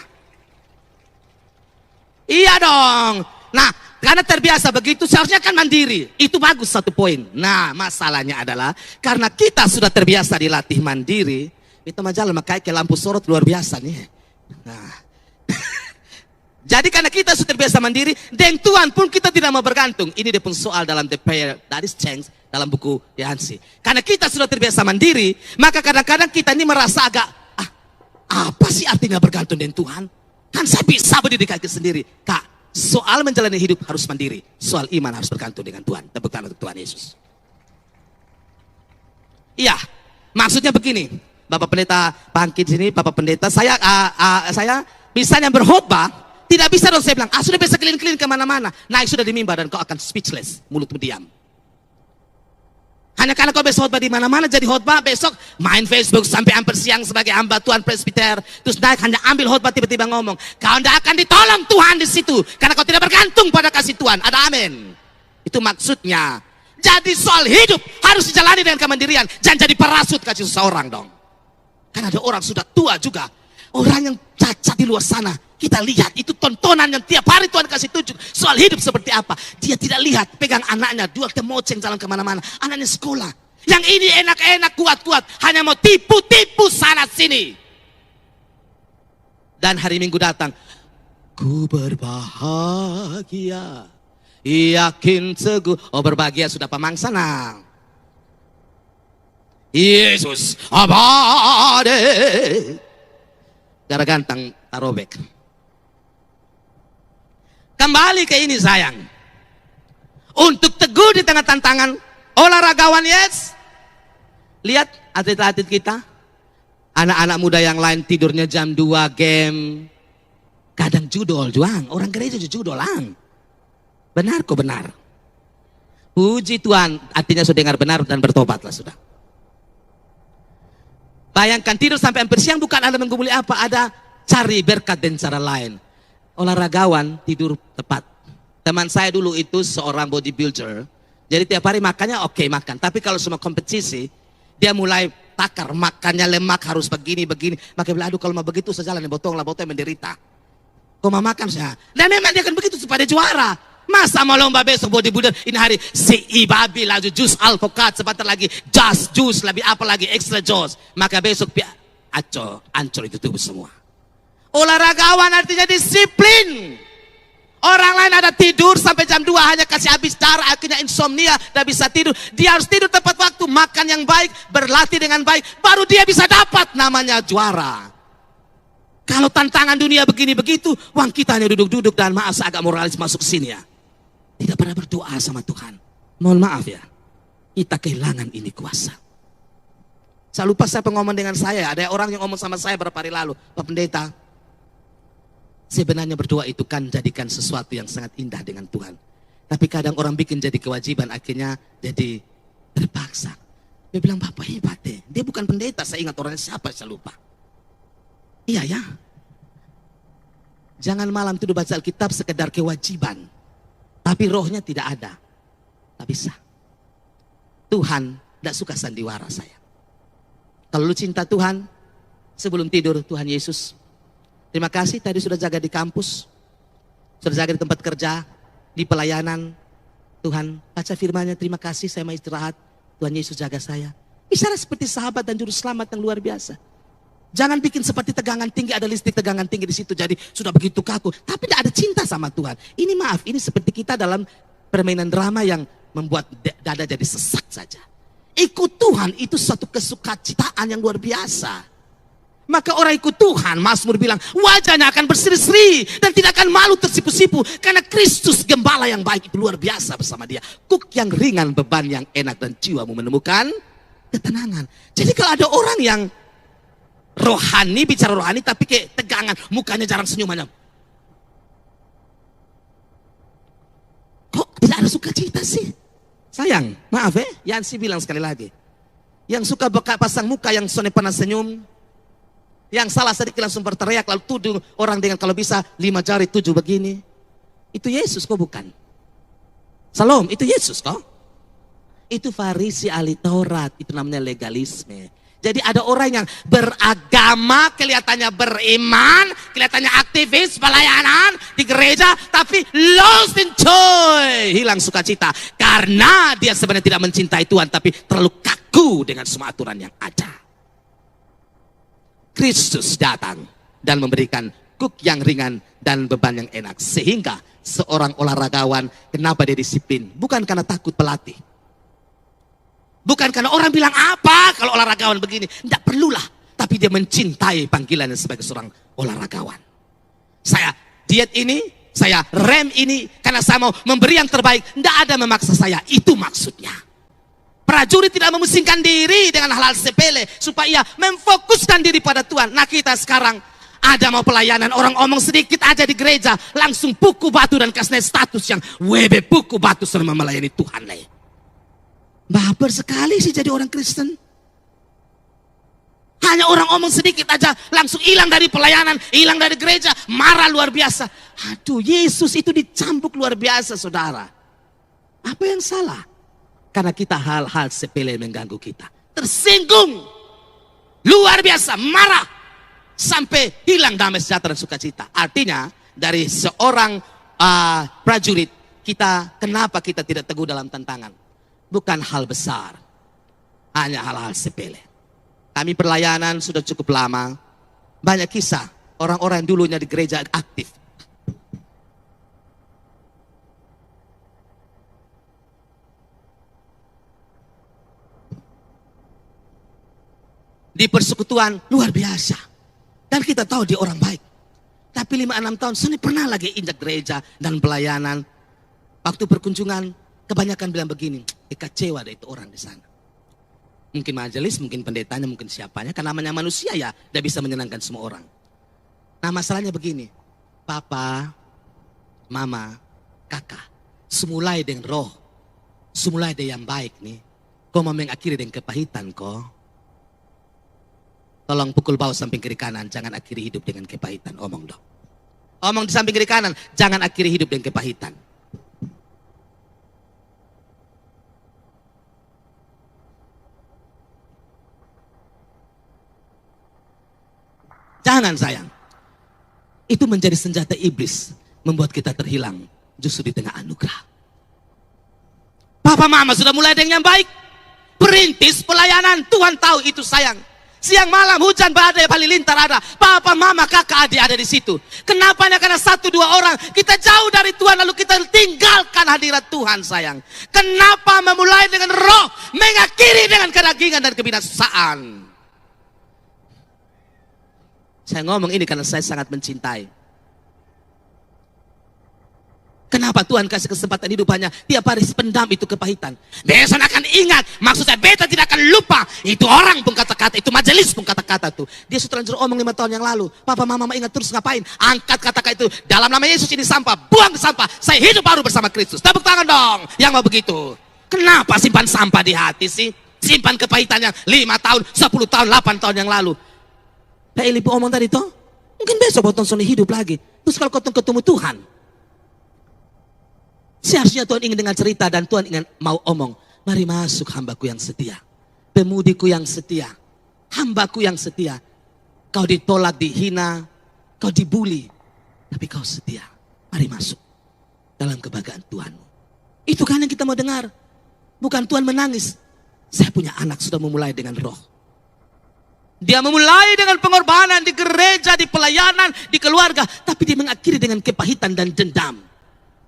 Iya dong. Nah, karena terbiasa begitu, seharusnya kan mandiri. Itu bagus satu poin. Nah, masalahnya adalah, karena kita sudah terbiasa dilatih mandiri, kita majalah makai ke lampu sorot luar biasa nih. Nah, jadi karena kita sudah terbiasa mandiri, dan Tuhan pun kita tidak mau bergantung. Ini dia pun soal dalam The Prayer That Is Changed dalam buku Yahansi. Karena kita sudah terbiasa mandiri, maka kadang-kadang kita ini merasa agak, apa sih artinya bergantung dengan Tuhan? Kan saya bisa berdiri kaki sendiri. Kak, soal menjalani hidup harus mandiri. Soal iman harus bergantung dengan Tuhan. Tepuk tangan untuk Tuhan Yesus. Iya, maksudnya begini. Bapak Pendeta bangkit sini, Bapak Pendeta, saya misalnya berkhotbah, tidak bisa dong saya bilang, sudah bisa keliling-keliling kemana-mana. Naik sudah di mimbar dan kau akan speechless, mulutmu diam. Hanya karena kau besok khotbah di mana-mana, jadi khotbah besok main Facebook sampai hampir siang sebagai hamba Tuhan presbiter. Terus naik hanya ambil khotbah tiba-tiba ngomong, kau tidak akan ditolong Tuhan di situ karena kau tidak bergantung pada kasih Tuhan. Ada amin. Itu maksudnya. Jadi soal hidup harus dijalani dengan kemandirian. Jangan jadi parasut kasih seseorang dong. Karena ada orang sudah tua juga. Orang yang cacat di luar sana, kita lihat itu tontonan yang tiap hari Tuhan kasih tunjuk soal hidup seperti apa. Dia tidak lihat, pegang anaknya, dua temoceng jalan kemana-mana. Anaknya sekolah. Yang ini enak-enak, kuat-kuat, hanya mau tipu-tipu sana sini. Dan hari Minggu datang, ku berbahagia, yakin teguh. Oh berbahagia sudah pamangsa nang. Yesus abadi. Gara gantang tarobek. Kembali ke ini sayang. Untuk teguh di tengah tantangan, olahragawan yes. Lihat atlet-atlet kita. Anak-anak muda yang lain tidurnya jam 2 game. Kadang judol juang. Orang gereja judol lang. Benar kok benar. Puji Tuhan, artinya sudah dengar benar dan bertobatlah sudah. Bayangkan tidur sampai hampir siang bukan Anda menggumuli apa, ada cari berkat dan cara lain. Olahragawan tidur tepat. Teman saya dulu itu seorang bodybuilder. Jadi tiap hari makannya oke makan. Tapi kalau semua kompetisi, dia mulai takar, makannya lemak harus begini. Maka bilang, aduh kalau mau begitu sejalan botong menderita. Kau mau makan saya. Dan memang dia akan begitu supaya dia juara. Masa mau lomba besok bodybuilder, ini hari si babi laju jus alpukat, sebentar lagi jus lebih apa lagi extra jus. Maka besok ancur itu tubuh semua. Olahragawan artinya disiplin. Orang lain ada tidur sampai jam 2 hanya kasih habis darah, akhirnya insomnia, tidak bisa tidur. Dia harus tidur tepat waktu, makan yang baik, berlatih dengan baik, baru dia bisa dapat namanya juara. Kalau tantangan dunia begini begitu, wang kita hanya duduk-duduk dan maaf agak moralis masuk sini ya. Tidak pernah berdoa sama Tuhan. Mohon maaf ya, kita kehilangan ini kuasa. Saya lupa saya pengomong dengan saya, ada orang yang ngomong sama saya beberapa hari lalu, Pak Pendeta, sebenarnya berdoa itu kan jadikan sesuatu yang sangat indah dengan Tuhan. Tapi kadang orang bikin jadi kewajiban, akhirnya jadi terpaksa. Dia bilang, Bapak hebat deh. Dia bukan pendeta, saya ingat orangnya siapa, saya lupa. Iya ya. Jangan malam tidur baca Alkitab sekedar kewajiban. Tapi rohnya tidak ada. Tak bisa. Tuhan tidak suka sandiwara saya. Kalau lu cinta Tuhan, sebelum tidur Tuhan Yesus, terima kasih tadi sudah jaga di kampus, sudah jaga di tempat kerja, di pelayanan. Tuhan, baca firman-Nya, terima kasih saya mau istirahat. Tuhan Yesus jaga saya. Bicara seperti sahabat dan juru selamat yang luar biasa. Jangan bikin seperti tegangan tinggi, ada listrik tegangan tinggi di situ, jadi sudah begitu kaku. Tapi tidak ada cinta sama Tuhan. Ini maaf, ini seperti kita dalam permainan drama yang membuat dada jadi sesak saja. Ikut Tuhan itu satu kesukacitaan yang luar biasa. Maka orang ikut Tuhan, Mazmur bilang, wajahnya akan berseri-seri dan tidak akan malu tersipu-sipu. Karena Kristus gembala yang baik itu luar biasa bersama dia. Kuk yang ringan, beban yang enak, dan jiwamu menemukan ketenangan. Jadi kalau ada orang yang rohani, bicara rohani tapi kayak tegangan, mukanya jarang senyumannya. Kok tidak ada sukacita sih? Sayang, maaf Yansi bilang sekali lagi. Yang suka pasang muka yang sone pernah senyum, yang salah sedikit langsung berteriak, lalu tuduh orang dengan kalau bisa 5 jari 7 begini. Itu Yesus kok bukan? Salam, itu Yesus kok? Itu Farisi ahli Taurat, itu namanya legalisme. Jadi ada orang yang beragama, kelihatannya beriman, kelihatannya aktivis, pelayanan di gereja, tapi lost in joy, hilang sukacita. Karena dia sebenarnya tidak mencintai Tuhan, tapi terlalu kaku dengan semua aturan yang ada. Kristus datang dan memberikan kuk yang ringan dan beban yang enak. Sehingga seorang olahragawan, kenapa dia disiplin? Bukan karena takut pelatih. Bukan karena orang bilang apa kalau olahragawan begini. Tidak perlulah. Tapi dia mencintai panggilannya sebagai seorang olahragawan. Saya diet ini, saya rem ini, karena saya mau memberi yang terbaik. Tidak ada memaksa saya. Itu maksudnya. Prajurit tidak memusingkan diri dengan hal-hal sepele. Supaya memfokuskan diri pada Tuhan. Nah kita sekarang ada mau pelayanan. Orang omong sedikit aja di gereja. Langsung puku batu dan kasih status yang WB puku batu selama melayani Tuhan. Baper sekali sih jadi orang Kristen. Hanya orang omong sedikit aja langsung hilang dari pelayanan, hilang dari gereja, marah luar biasa. Aduh, Yesus itu dicambuk luar biasa, saudara. Apa yang salah? Karena kita hal-hal sepele mengganggu kita. Tersinggung, luar biasa, marah, sampai hilang damai sejahtera dan sukacita. Artinya dari seorang prajurit, kenapa kita tidak teguh dalam tantangan? Bukan hal besar, hanya hal-hal sepele. Kami pelayanan sudah cukup lama, banyak kisah orang-orang yang dulunya di gereja aktif. Di persekutuan luar biasa. Dan kita tahu dia orang baik. Tapi 5-6 tahun, saya pernah lagi injak gereja dan pelayanan. Waktu perkunjungan, kebanyakan bilang begini, kecewa ada itu orang di sana. Mungkin majelis, mungkin pendetanya, mungkin siapanya. Karena namanya manusia ya, tidak bisa menyenangkan semua orang. Nah masalahnya begini, papa, mama, kakak, semulai dengan roh, semulai dengan yang baik nih. Kau mau mengakhiri dengan kepahitan kok. Tolong pukul bawah samping kiri kanan, jangan akhiri hidup dengan kepahitan. Omong dong. Omong di samping kiri kanan, jangan akhiri hidup dengan kepahitan. Jangan sayang. Itu menjadi senjata iblis. Membuat kita terhilang justru di tengah anugerah. Papa mama sudah mulai dengan yang baik. Perintis pelayanan, Tuhan tahu itu sayang. Siang malam hujan badai halilintar ada. Papa mama kakak adik ada di situ. Kenapa hanya karena 1-2 orang kita jauh dari Tuhan lalu kita tinggalkan hadirat Tuhan sayang. Kenapa memulai dengan roh, mengakhiri dengan kedagingan dan kebinasaan. Saya ngomong ini karena saya sangat mencintai. Kenapa Tuhan kasih kesempatan hidup hanya tiap hari pendam itu kepahitan. Besok akan ingat, maksud saya beta tidak akan lupa. Itu orang pun kata-kata, itu majelis pun kata-kata tuh. Dia sudah terlanjur omong 5 tahun yang lalu. Papa mama ingat terus ngapain? Angkat kata-kata itu. Dalam nama Yesus ini sampah, buang sampah. Saya hidup baru bersama Kristus. Tepuk tangan dong yang mau begitu. Kenapa simpan sampah di hati sih? Simpan kepahitan yang 5 tahun, 10 tahun, 8 tahun yang lalu. Pak Eli omong tadi toh, mungkin besok potong soni hidup lagi. Terus kalau kau ketemu Tuhan, seharusnya Tuhan ingin dengar cerita dan Tuhan ingin mau omong. Mari masuk hambaku yang setia. Pemudiku yang setia. Hambaku yang setia. Kau ditolak, dihina. Kau dibuli. Tapi kau setia. Mari masuk dalam kebahagiaan Tuhanmu. Itu kan yang kita mau dengar. Bukan Tuhan menangis. Saya punya anak sudah memulai dengan roh. Dia memulai dengan pengorbanan di gereja, di pelayanan, di keluarga. Tapi dia mengakhiri dengan kepahitan dan dendam.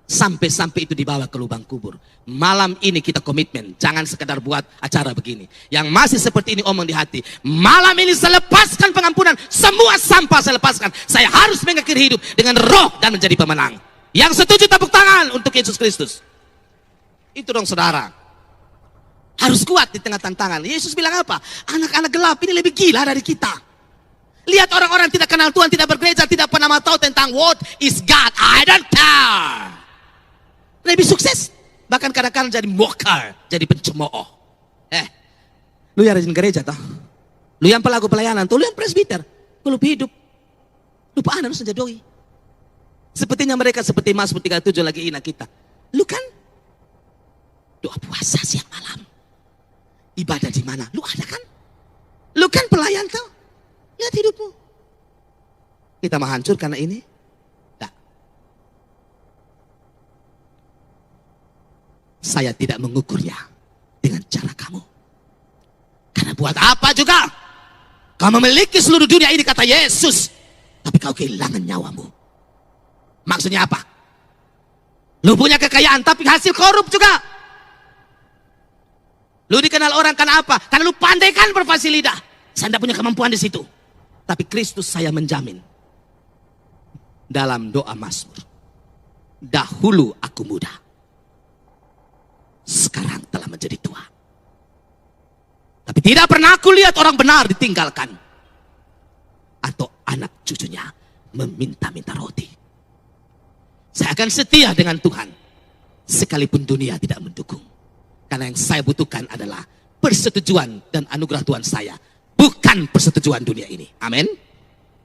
Sampai-sampai itu dibawa ke lubang kubur. Malam ini kita komitmen. Jangan sekedar buat acara begini. Yang masih seperti ini omong di hati. Malam ini saya lepaskan pengampunan. Semua sampah saya lepaskan. Saya harus mengakhiri hidup dengan roh dan menjadi pemenang. Yang setuju tepuk tangan untuk Yesus Kristus. Itu dong saudara. Harus kuat di tengah tantangan. Yesus bilang apa? Anak-anak gelap ini lebih gila dari kita. Lihat orang-orang tidak kenal Tuhan, tidak bergereja, tidak pernah tahu tentang what is God. I don't care. Lebih sukses. Bahkan kadang-kadang jadi mocker, jadi pencemooh. Lu yang rajin gereja toh. Lu yang pelaku pelayanan, tuh lu yang presbiter. Lu lupa hidup. Lupa anak lu saja doi. Sepertinya mereka seperti Mazmur 37 lagi hina kita. Lu kan doa puasa siang malam. Ibadah di mana? Lu ada kan? Lu kan pelayan tuh. Lihat hidupmu. Kita mau hancur karena ini? Tidak. Saya tidak mengukurnya dengan cara kamu. Karena buat apa juga? Kau memiliki seluruh dunia ini kata Yesus. Tapi kau kehilangan nyawamu. Maksudnya apa? Lu punya kekayaan tapi hasil korup juga. Lu dikenal orang karena apa? Karena lu pandai kan berfasih lidah. Saya tidak punya kemampuan di situ. Tapi Kristus saya menjamin. Dalam doa Mazmur. Dahulu aku muda. Sekarang telah menjadi tua. Tapi tidak pernah aku lihat orang benar ditinggalkan. Atau anak cucunya meminta-minta roti. Saya akan setia dengan Tuhan. Sekalipun dunia tidak mendukung. Karena yang saya butuhkan adalah persetujuan dan anugerah Tuhan saya. Bukan persetujuan dunia ini. Amin.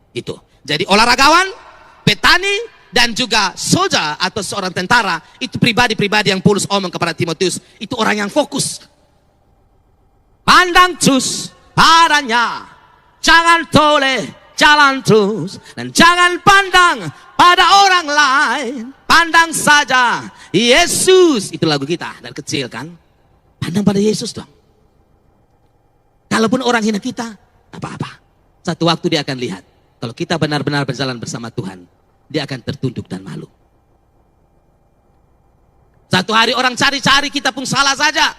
Itu. Jadi olahragawan, petani, dan juga soldier atau seorang tentara. Itu pribadi-pribadi yang Paulus omong kepada Timotius. Itu orang yang fokus. Pandang terus padanya. Jangan toleh, jalan terus. Dan jangan pandang pada orang lain. Pandang saja Yesus. Itu lagu kita dari kecil kan. Pandang pada Yesus dong. Kalaupun orang hina kita, apa-apa. Satu waktu dia akan lihat. Kalau kita benar-benar berjalan bersama Tuhan, dia akan tertunduk dan malu. Satu hari orang cari-cari kita pun salah saja.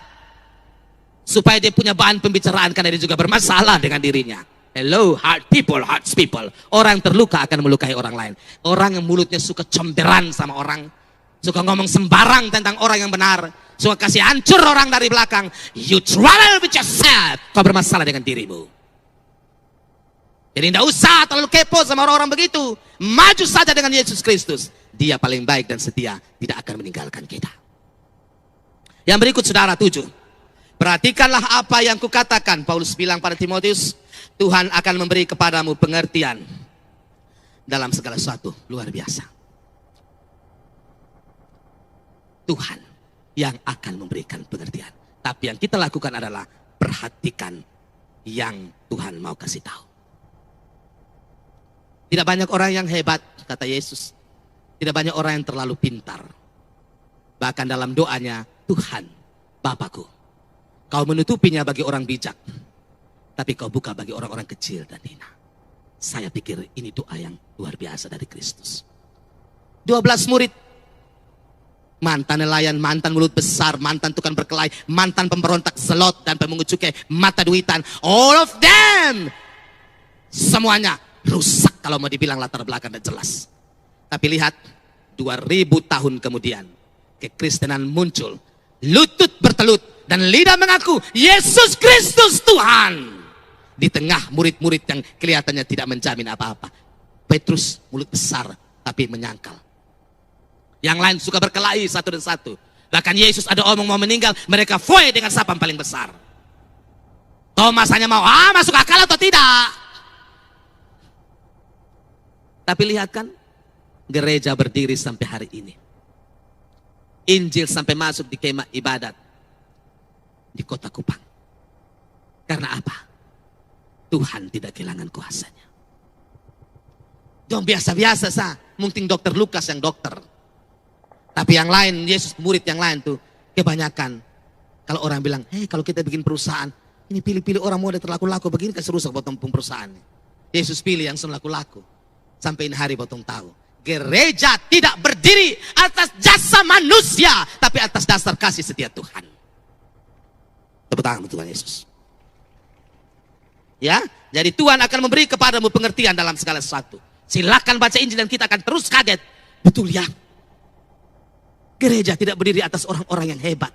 Supaya dia punya bahan pembicaraan karena dia juga bermasalah dengan dirinya. Hello, hard people, hard people. Orang terluka akan melukai orang lain. Orang yang mulutnya suka comberan sama orang. Suka ngomong sembarang tentang orang yang benar. Suka kasih hancur orang dari belakang. You trouble with yourself. Kau bermasalah dengan dirimu. Jadi tidak usah terlalu kepo sama orang-orang begitu. Maju saja dengan Yesus Kristus. Dia paling baik dan setia. Tidak akan meninggalkan kita. Yang berikut saudara 7. Perhatikanlah apa yang kukatakan. Paulus bilang pada Timotius. Tuhan akan memberi kepadamu pengertian. Dalam segala sesuatu. Luar biasa. Tuhan yang akan memberikan pengertian. Tapi yang kita lakukan adalah perhatikan yang Tuhan mau kasih tahu. Tidak banyak orang yang hebat, kata Yesus. Tidak banyak orang yang terlalu pintar. Bahkan dalam doanya, Tuhan, Bapakku, kau menutupinya bagi orang bijak, tapi kau buka bagi orang-orang kecil dan hina. Saya pikir ini doa yang luar biasa dari Kristus. 12 murid, mantan nelayan, mantan mulut besar, mantan tukang berkelahi, mantan pemberontak, zelot, dan pemungut cukai, mata duitan. All of them, semuanya rusak kalau mau dibilang latar belakang dan jelas. Tapi lihat, 2000 tahun kemudian, kekristenan muncul, lutut bertelut, dan lidah mengaku, Yesus Kristus Tuhan. Di tengah murid-murid yang kelihatannya tidak menjamin apa-apa. Petrus mulut besar, tapi menyangkal. Yang lain suka berkelahi satu dan satu. Bahkan Yesus ada omong mau meninggal, mereka foe dengan sapam paling besar. Thomas hanya mau, masuk akal atau tidak? Tapi lihat kan, gereja berdiri sampai hari ini. Injil sampai masuk di kemah ibadat di kota Kupang. Karena apa? Tuhan tidak kehilangan kuasanya. Jangan biasa-biasa sah. Mungkin dokter Lukas yang dokter. Tapi yang lain, Yesus murid yang lain tuh kebanyakan. Kalau orang bilang, kalau kita bikin perusahaan, ini pilih-pilih orang muda terlaku-laku begini kan serusak potong perusahaan. Yesus pilih yang laku-laku. Sampai ini hari potong tahu. Gereja tidak berdiri atas jasa manusia, tapi atas dasar kasih setia Tuhan. Tepuk tangan untuk Tuhan Yesus. Ya, jadi Tuhan akan memberi kepadamu pengertian dalam segala sesuatu. Silakan baca Injil dan kita akan terus kaget. Betul ya. Gereja tidak berdiri atas orang-orang yang hebat.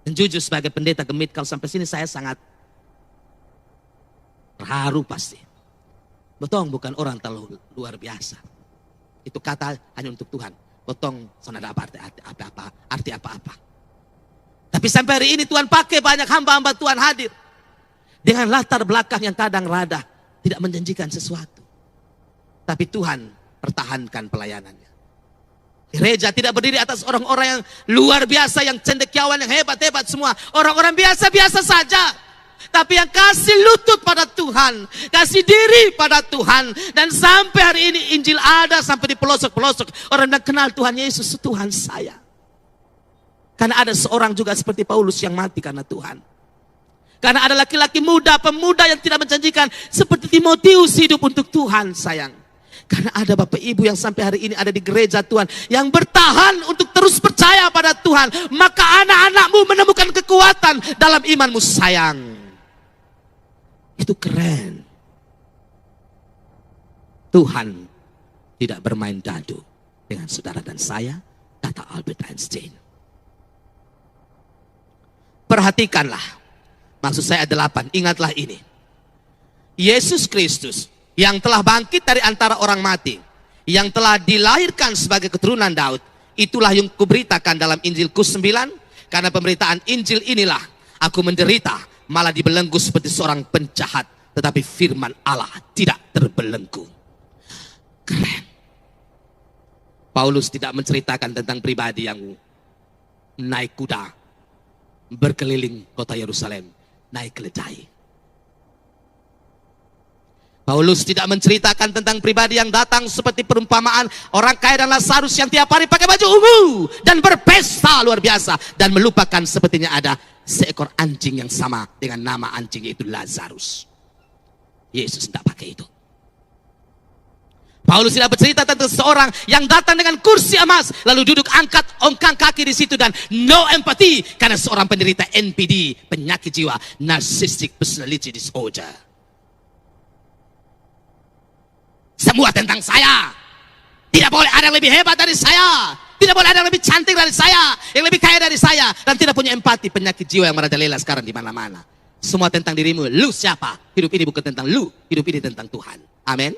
Dan jujur sebagai pendeta Gemit, kalau sampai sini saya sangat terharu pasti. Botong bukan orang terlalu luar biasa. Itu kata hanya untuk Tuhan. Botong sana ada arti apa-apa. Tapi sampai hari ini Tuhan pakai banyak hamba-hamba Tuhan hadir. Dengan latar belakang yang kadang rada tidak menjanjikan sesuatu. Tapi Tuhan pertahankan pelayanannya. Gereja tidak berdiri atas orang-orang yang luar biasa, yang cendekiawan, yang hebat-hebat semua. Orang-orang biasa-biasa saja. Tapi yang kasih lutut pada Tuhan, kasih diri pada Tuhan. Dan sampai hari ini Injil ada sampai di pelosok-pelosok. Orang yang kenal Tuhan Yesus, Tuhan saya. Karena ada seorang juga seperti Paulus yang mati karena Tuhan. Karena ada laki-laki muda, pemuda yang tidak menjanjikan. Seperti Timotius hidup untuk Tuhan sayang. Karena ada Bapak Ibu yang sampai hari ini ada di gereja Tuhan. Yang bertahan untuk terus percaya pada Tuhan. Maka anak-anakmu menemukan kekuatan dalam imanmu sayang. Itu keren. Tuhan tidak bermain dadu dengan saudara dan saya, kata Albert Einstein. Perhatikanlah. Maksud saya ada 8. Ingatlah ini. Yesus Kristus yang telah bangkit dari antara orang mati, yang telah dilahirkan sebagai keturunan Daud, itulah yang kuberitakan dalam Injilku 9. Karena pemberitaan Injil inilah aku menderita, malah dibelenggu seperti seorang penjahat, tetapi firman Allah tidak terbelenggu. Keren. Paulus tidak menceritakan tentang pribadi yang naik kuda, berkeliling kota Yerusalem, naik keledai. Paulus tidak menceritakan tentang pribadi yang datang seperti perumpamaan orang kaya dan Lazarus yang tiap hari pakai baju ungu dan berpesta luar biasa dan melupakan sepertinya ada seekor anjing yang sama dengan nama anjing, yaitu Lazarus. Yesus tidak pakai itu. Paulus tidak bercerita tentang seorang yang datang dengan kursi emas lalu duduk angkat ongkang kaki di situ dan no empathy karena seorang penderita NPD, penyakit jiwa, narcissistic personality disorder. Semua tentang saya. Tidak boleh ada yang lebih hebat dari saya. Tidak boleh ada yang lebih cantik dari saya, yang lebih kaya dari saya, dan tidak punya empati, penyakit jiwa yang merajalela sekarang di mana-mana. Semua tentang dirimu. Lu siapa? Hidup ini bukan tentang lu, hidup ini tentang Tuhan. Amin.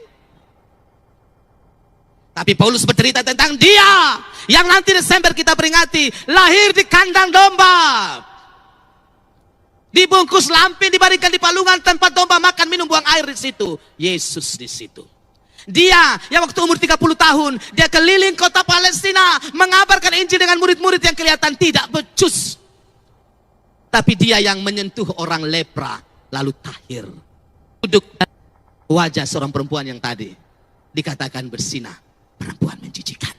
Tapi Paulus bercerita tentang dia yang nanti Desember kita peringati, lahir di kandang domba, dibungkus lampin, dibaringkan di palungan tempat domba makan, minum, buang air di situ. Yesus di situ. Dia yang waktu umur 30 tahun, dia keliling kota Palestina, mengabarkan Injil dengan murid-murid yang kelihatan tidak becus. Tapi dia yang menyentuh orang lepra, lalu tahir. Duduk wajah seorang perempuan yang tadi dikatakan bersinar, perempuan menjijikan.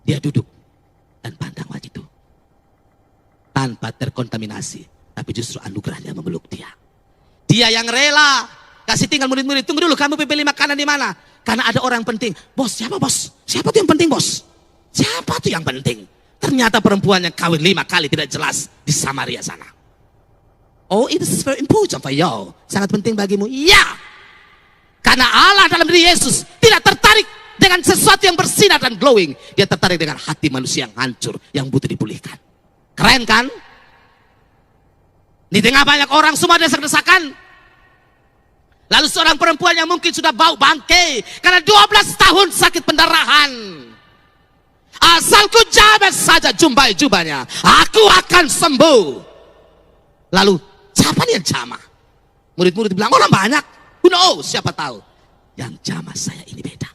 Dia duduk dan pandang wajah itu tanpa terkontaminasi, tapi justru anugerahnya memeluk dia. Dia yang rela kasih tinggal murid-murid. Tunggu dulu, kamu pilih makanan di mana? Karena ada orang penting. Bos, siapa bos? Siapa tuh yang penting bos? Siapa tuh yang penting? Ternyata perempuan yang kawin 5 kali tidak jelas di Samaria sana. Oh, it is very important for you. Sangat penting bagimu. Ya. Karena Allah dalam diri Yesus tidak tertarik dengan sesuatu yang bersinar dan glowing. Dia tertarik dengan hati manusia yang hancur, yang butuh dipulihkan. Keren kan? Di tengah banyak orang semua desak-desakan. Lalu seorang perempuan yang mungkin sudah bau bangkai karena 12 tahun sakit pendarahan. Asal ku jabat saja jumpai jubahnya, aku akan sembuh. Lalu siapa nih yang jamah? Murid-murid bilang orang banyak. Who knows? Siapa tahu? Yang jamah saya ini beda.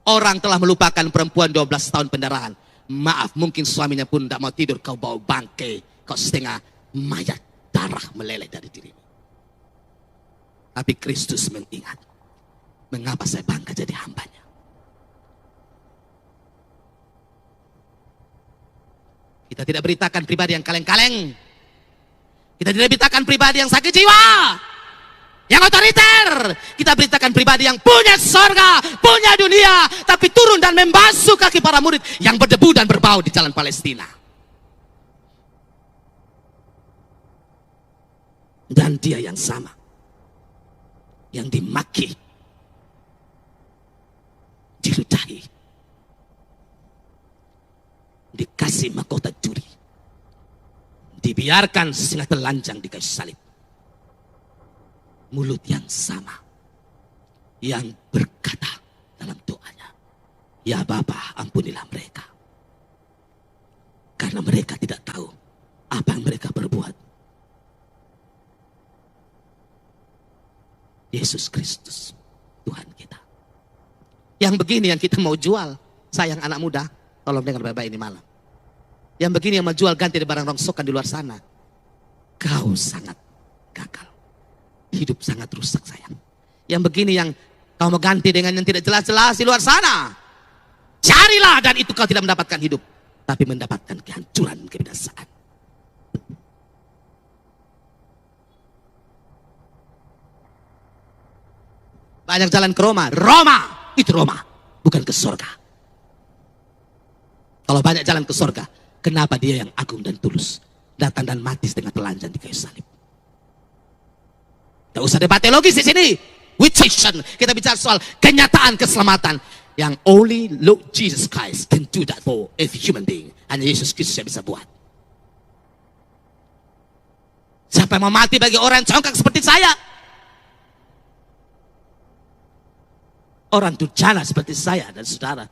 Orang telah melupakan perempuan 12 tahun pendarahan. Maaf, mungkin suaminya pun tidak mau tidur. Kau bau bangkai, kau setengah mayat, darah meleleh dari dirimu. Tapi Kristus mengingat, mengapa saya bangga jadi hambanya. Kita tidak beritakan pribadi yang kaleng-kaleng. Kita tidak beritakan pribadi yang sakit jiwa, yang otoriter. Kita beritakan pribadi yang punya sorga, punya dunia, tapi turun dan membasuh kaki para murid yang berdebu dan berbau di jalan Palestina. Dan dia yang sama, yang dimaki, diludahi, dikasih mahkota juri, dibiarkan setengah telanjang di kayu salib. Mulut yang sama yang berkata dalam doanya, ya Bapa, ampunilah mereka, karena mereka tidak tahu apa yang mereka perbuat. Yesus Kristus, Tuhan kita. Yang begini yang kita mau jual. Sayang anak muda, tolong dengar baik-baik ini malam. Yang begini yang mau jual ganti di barang rongsokan di luar sana. Kau sangat gagal. Hidup sangat rusak sayang. Yang begini yang kau mau ganti dengan yang tidak jelas-jelas di luar sana. Carilah dan itu kau tidak mendapatkan hidup. Tapi mendapatkan kehancuran, kebinasaan. Banyak jalan ke Roma. Roma, itu Roma. Bukan ke surga. Kalau banyak jalan ke surga, kenapa dia yang agung dan tulus datang dan mati setengah telanjang di kayu salib? Tidak usah debat teologis di sini. Witchation. Kita bicara soal kenyataan keselamatan. Yang only Lord Jesus Christ can do that for every human being. Hanya Yesus Kristus yang bisa buat. Siapa yang mau mati bagi orang yang congkak seperti saya? Orang durjana seperti saya dan saudara.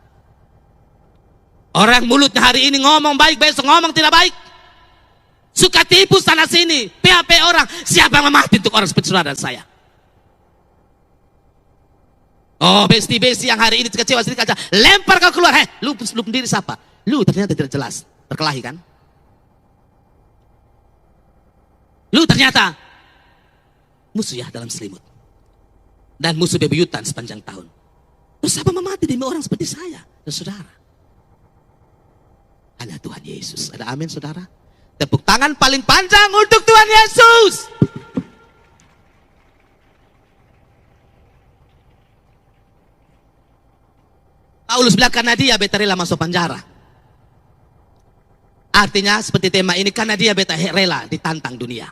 Orang mulutnya hari ini ngomong baik, besok ngomong tidak baik. Suka tipu sana sini, PHP orang. Siapa yang mati untuk orang seperti saudara dan saya? Oh, besti-besti yang hari ini kecewa sedikit kaca, lempar kau keluar. Lu sendiri siapa? Lu ternyata tidak jelas, berkelahi kan? Lu ternyata musuh ya dalam selimut. Dan musuh bebuyutan sepanjang tahun. Terus siapa memati demi orang seperti saya dan saudara? Hanya Tuhan Yesus. Ada amin saudara? Tepuk tangan paling panjang untuk Tuhan Yesus. Paulus bilang karena dia beta rela masuk penjara. Artinya seperti tema ini, karena dia beta rela ditantang dunia.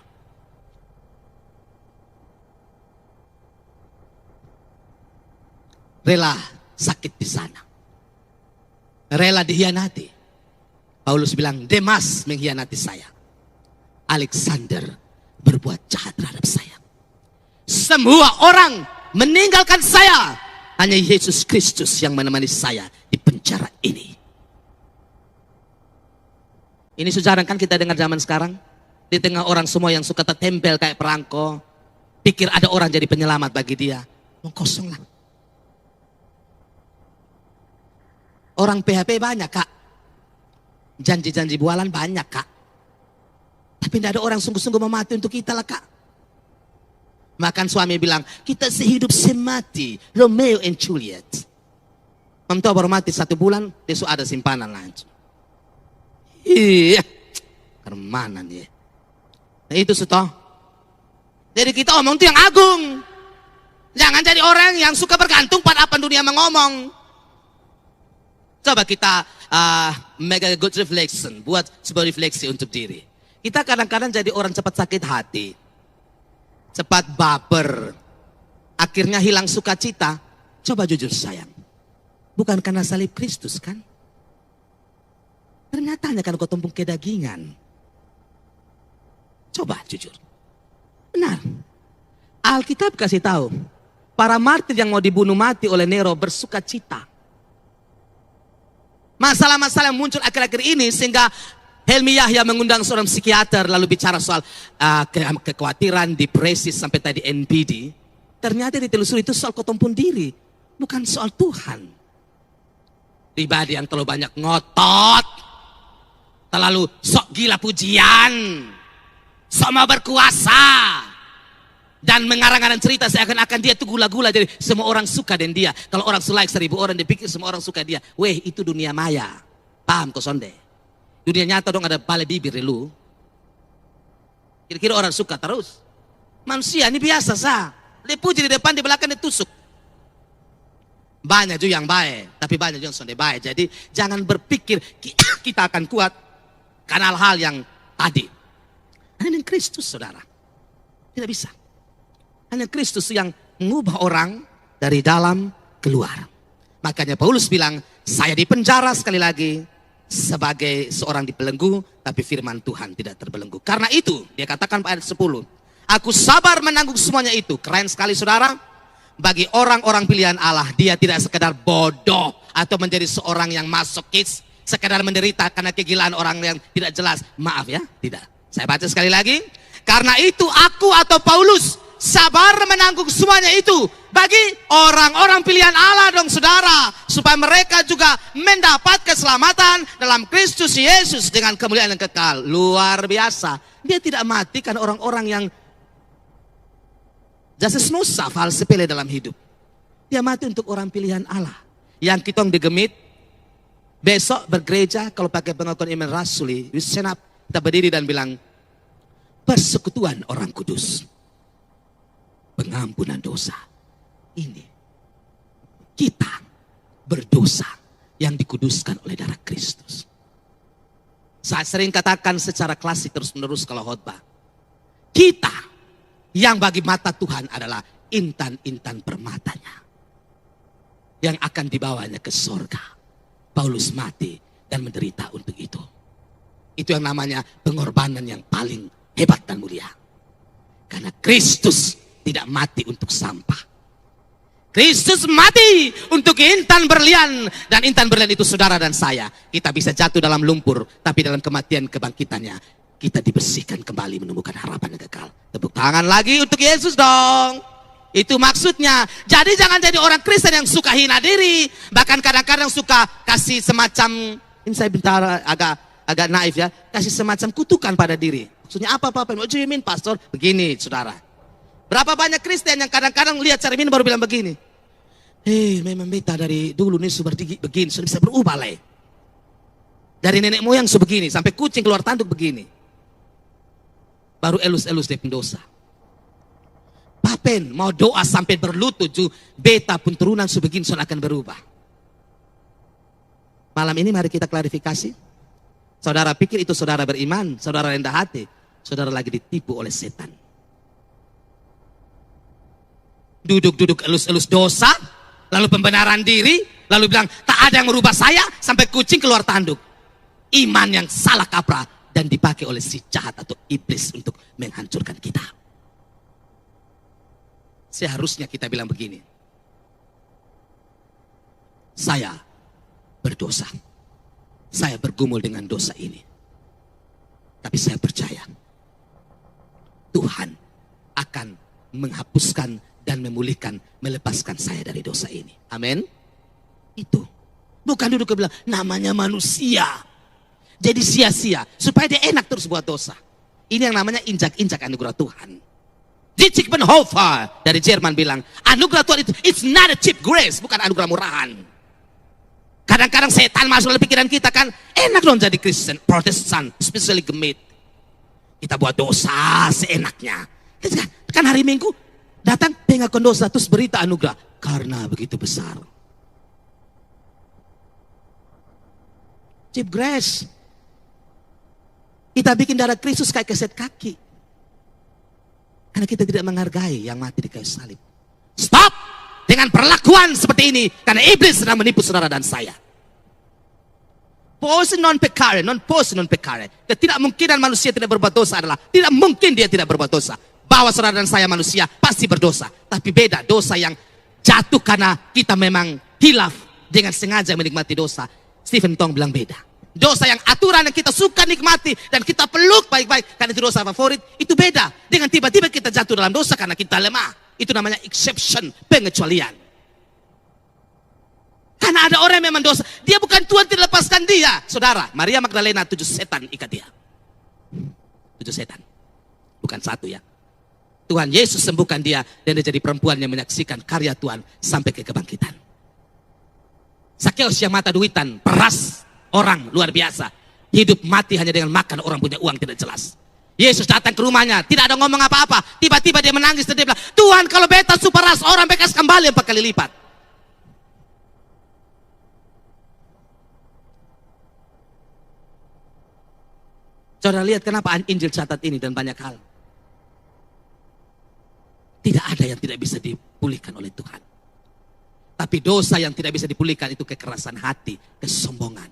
Rela sakit di sana. Rela dihianati. Paulus bilang, Demas mengkhianati saya. Alexander berbuat jahat terhadap saya. Semua orang meninggalkan saya. Hanya Yesus Kristus yang menemani saya di penjara ini. Ini sejarah kan kita dengar zaman sekarang. Di tengah orang semua yang suka tertempel kayak perangko. Pikir ada orang jadi penyelamat bagi dia. Mau kosong lah. Orang PHP banyak kak. Janji-janji bualan banyak kak. Tapi tidak ada orang sungguh-sungguh mau mati untuk kita lah kak. Bahkan suami bilang, kita sehidup semati, Romeo and Juliet. Mamtua baru mati 1 bulan, besok ada simpanan langsung. Iya, kemana dia? Nah itu sutoh. Jadi kita omong itu yang agung. Jangan jadi orang yang suka bergantung pada apa dunia mengomong. Coba kita make a good reflection, buat sebuah refleksi untuk diri. Kita kadang-kadang jadi orang cepat sakit hati, cepat baper, akhirnya hilang sukacita. Coba jujur sayang, bukan karena salib Kristus kan? Ternyata hanya karena kau tumpung kedagingan. Coba jujur, benar. Alkitab kasih tahu, para martir yang mau dibunuh mati oleh Nero bersukacita. Masalah-masalah yang muncul akhir-akhir ini sehingga Helmi Yahya mengundang seorang psikiater lalu bicara soal kekhawatiran, depresi sampai tadi NPD. Ternyata ditelusuri itu soal ketumpun diri, bukan soal Tuhan. Pribadi yang terlalu banyak ngotot, terlalu sok gila pujian, sok mau berkuasa, dan mengarang-arang cerita seakan-akan dia itu gula-gula, jadi semua orang suka dengan dia. Kalau orang like 1000 orang, dia pikir semua orang suka dia. Weh, itu dunia maya. Paham kau sonde? Dunia nyata dong ada pala bibir lu. Kira-kira orang suka terus. Manusia ini biasa sah. Dia puji di depan, di belakang dia tusuk. Banyak juga yang baik, tapi banyak juga yang sonde baik. Jadi jangan berpikir kita akan kuat karena hal-hal yang tadi. Hanya Kristus saudara. Tidak bisa. Hanya Kristus yang mengubah orang dari dalam keluar. Makanya Paulus bilang, saya di penjara sekali lagi sebagai seorang dibelenggu, tapi firman Tuhan tidak terbelenggu. Karena itu, dia katakan pada ayat 10, aku sabar menanggung semuanya itu. Keren sekali saudara. Bagi orang-orang pilihan Allah, dia tidak sekedar bodoh atau menjadi seorang yang masokis, sekedar menderita karena kegilaan orang yang tidak jelas. Maaf ya, tidak. Saya baca sekali lagi. Karena itu aku atau Paulus sabar menanggung semuanya itu bagi orang-orang pilihan Allah dong saudara, supaya mereka juga mendapat keselamatan dalam Kristus Yesus dengan kemuliaan yang kekal. Luar biasa. Dia tidak mati karena orang-orang yang just nusa, hal sepele dalam hidup. Dia mati untuk orang pilihan Allah yang kita digemit. Besok bergereja kalau pakai pengakuan iman rasuli, kita berdiri dan bilang, persekutuan orang kudus, pengampunan dosa. Ini kita berdosa yang dikuduskan oleh darah Kristus. Saya sering katakan secara klasik terus menerus kalau khotbah, kita yang bagi mata Tuhan adalah intan-intan permatanya yang akan dibawanya ke sorga. Paulus mati dan menderita untuk itu. Itu yang namanya pengorbanan yang paling hebat dan mulia. Karena Kristus tidak mati untuk sampah. Kristus mati untuk intan berlian. Dan intan berlian itu saudara dan saya. Kita bisa jatuh dalam lumpur, tapi dalam kematian kebangkitannya kita dibersihkan kembali, menemukan harapan yang kekal. Tepuk tangan lagi untuk Yesus dong. Itu maksudnya. Jadi jangan jadi orang Kristen yang suka hina diri. Bahkan kadang-kadang suka kasih semacam, ini saya bentar agak naif ya, kasih semacam kutukan pada diri. Maksudnya apa-apa, what do you mean pastor? Begini saudara. Berapa banyak Kristen yang kadang-kadang lihat cara ini baru bilang begini. Memang beta dari dulu nih sudah begini, sudah bisa berubah lah. Dari nenek moyang sudah begini, sampai kucing keluar tanduk begini. Baru elus-elus dia pendosa. Papen mau doa sampai berlutut, beta pun turunan sebegini sudah akan berubah. Malam ini mari kita klarifikasi. Saudara pikir itu saudara beriman, saudara rendah hati, saudara lagi ditipu oleh setan. Duduk-duduk elus-elus dosa, lalu pembenaran diri, lalu bilang tak ada yang merubah saya, sampai kucing keluar tanduk. Iman yang salah kaprah dan dipakai oleh si jahat atau iblis untuk menghancurkan kita. Seharusnya kita bilang begini, saya berdosa, saya bergumul dengan dosa ini, tapi saya percaya Tuhan akan menghapuskan dan memulihkan, melepaskan saya dari dosa ini. Amin. Itu bukan duduk bilang namanya manusia, jadi sia-sia supaya dia enak terus buat dosa. Ini yang namanya injak-injak anugerah Tuhan. Dietrich Bonhoeffer dari Jerman bilang, anugerah Tuhan itu it's not a cheap grace, bukan anugerah murahan. Kadang-kadang setan masuk dalam pikiran kita kan, enak dong jadi Kristen, Protestan, especially Gemit. Kita buat dosa seenaknya. Kan hari Minggu datang pengakuan dosa terus berita anugerah karena begitu besar. Cheap grace. Kita bikin darah Kristus kayak keset kaki. Karena kita tidak menghargai yang mati di kayu salib. Stop dengan perlakuan seperti ini. Karena iblis sedang menipu saudara dan saya. Posse non peccare, non posse non peccare. Ketidakmungkinan manusia tidak berbuat dosa adalah tidak mungkin dia tidak berbuat dosa. Bahwa saudara dan saya manusia pasti berdosa. Tapi beda dosa yang jatuh karena kita memang hilaf dengan sengaja menikmati dosa. Stephen Tong bilang beda. Dosa yang aturan yang kita suka nikmati dan kita peluk baik-baik karena itu dosa favorit, itu beda dengan tiba-tiba kita jatuh dalam dosa karena kita lemah. Itu namanya exception, pengecualian. Karena ada orang yang memang dosa, dia bukan Tuhan tidak lepaskan dia. Saudara, Maria Magdalena 7 setan ikat dia. 7 setan, bukan 1 ya. Tuhan Yesus sembuhkan dia dan dia jadi perempuan yang menyaksikan karya Tuhan sampai ke kebangkitan. Sakeus yang mata duitan, peras orang luar biasa. Hidup mati hanya dengan makan, orang punya uang tidak jelas. Yesus datang ke rumahnya, tidak ada ngomong apa-apa. Tiba-tiba dia menangis dan dia bilang, Tuhan kalau beta superas orang bekas kembali 4 kali lipat. Saudara lihat kenapa Injil catat ini dan banyak hal. Tidak ada yang tidak bisa dipulihkan oleh Tuhan. Tapi dosa yang tidak bisa dipulihkan itu kekerasan hati, kesombongan.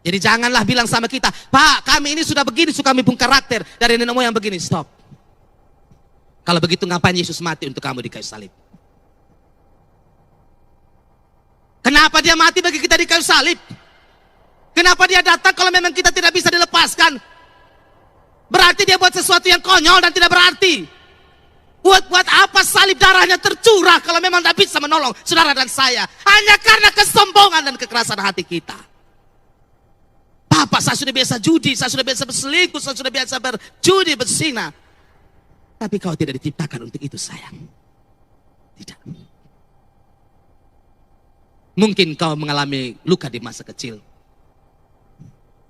Jadi janganlah bilang sama kita, Pak kami ini sudah begini, suka menipu karakter dari nenek moyang begini. Stop. Kalau begitu ngapain Yesus mati untuk kamu di kayu salib? Kenapa dia mati bagi kita di kayu salib? Kenapa dia datang kalau memang kita tidak bisa dilepaskan? Berarti dia buat sesuatu yang konyol dan tidak berarti. Buat apa salib darahnya tercurah kalau memang tidak bisa menolong saudara dan saya? Hanya karena kesombongan dan kekerasan hati kita. Bapak, saya sudah biasa judi, saya sudah biasa berselingkuh, saya sudah biasa berjudi, berzina. Tapi kau tidak diciptakan untuk itu sayang. Tidak. Mungkin kau mengalami luka di masa kecil.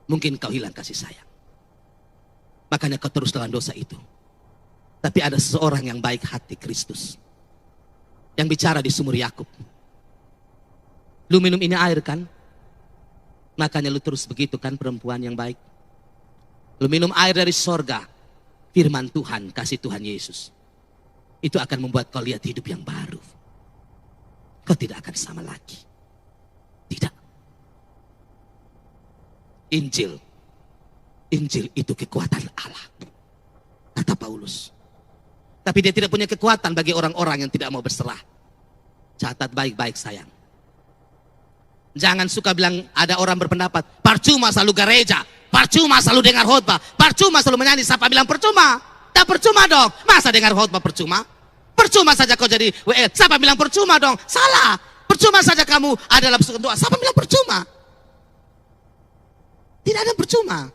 Mungkin kau hilang kasih sayang. Makanya kau terus dalam dosa itu. Tapi ada seseorang yang baik hati, Kristus. Yang bicara di sumur Yakub. Lu minum ini air kan? Makanya lu terus begitu kan perempuan yang baik. Lu minum air dari sorga. Firman Tuhan, kasih Tuhan Yesus. Itu akan membuat kau lihat hidup yang baru. Kau tidak akan sama lagi. Tidak. Injil. Injil itu kekuatan Allah. Kata Paulus. Tapi dia tidak punya kekuatan bagi orang-orang yang tidak mau berserah. Catat baik-baik sayang. Jangan suka bilang ada orang berpendapat, percuma selalu gereja, percuma selalu dengar khotbah, percuma selalu menyanyi. Siapa bilang percuma? Tak percuma dong. Masa dengar khotbah percuma? Percuma saja kau jadi WL. Siapa bilang percuma dong? Salah. Percuma saja kamu ada dalam suku doa. Siapa bilang percuma? Tidak ada percuma.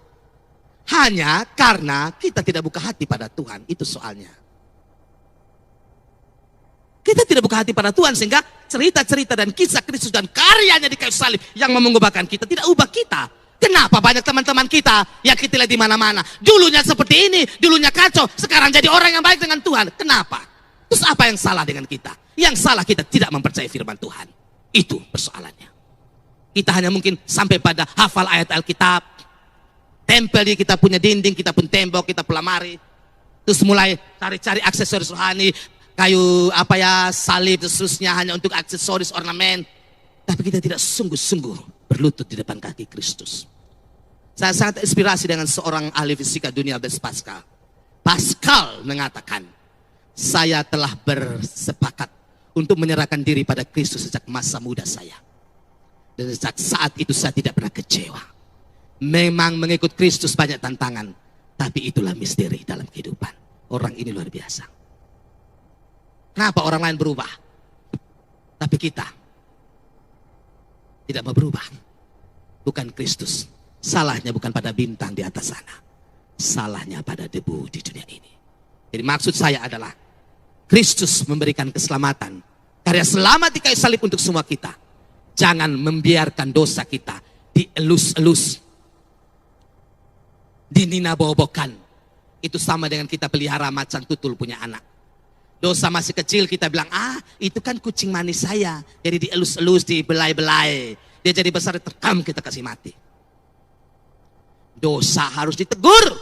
Hanya karena kita tidak buka hati pada Tuhan. Itu soalnya. Kita tidak buka hati pada Tuhan sehingga cerita-cerita dan kisah Kristus dan karyanya di kayu salib yang mengubahkan kita tidak ubah kita. Kenapa banyak teman-teman kita yang kita lihat di mana-mana dulunya seperti ini, dulunya kacau, sekarang jadi orang yang baik dengan Tuhan. Kenapa? Terus apa yang salah dengan kita? Yang salah kita tidak mempercayai firman Tuhan. Itu persoalannya. Kita hanya mungkin sampai pada hafal ayat Alkitab, tempel di kita punya dinding, kita pun tembok, kita pelamari. Terus mulai cari-cari aksesoris rohani, kayu salib seterusnya hanya untuk aksesoris ornamen. Tapi kita tidak sungguh-sungguh berlutut di depan kaki Kristus. Saya sangat inspirasi dengan seorang ahli fisika dunia, Blaise Pascal. Pascal mengatakan, saya telah bersepakat untuk menyerahkan diri pada Kristus sejak masa muda saya. Dan sejak saat itu saya tidak pernah kecewa. Memang mengikut Kristus banyak tantangan, tapi itulah misteri dalam kehidupan. Orang ini luar biasa. Kenapa orang lain berubah? Tapi kita tidak mau berubah. Bukan Kristus. Salahnya bukan pada bintang di atas sana. Salahnya pada debu di dunia ini. Jadi maksud saya adalah Kristus memberikan keselamatan. Karya selamat di kayu salib untuk semua kita. Jangan membiarkan dosa kita dielus-elus, dininabobokan. Itu sama dengan kita pelihara macan tutul punya anak. Dosa masih kecil kita bilang, itu kan kucing manis saya. Jadi dielus-elus, dibelai-belai. Dia jadi besar, terkam, kita kasih mati. Dosa harus ditegur.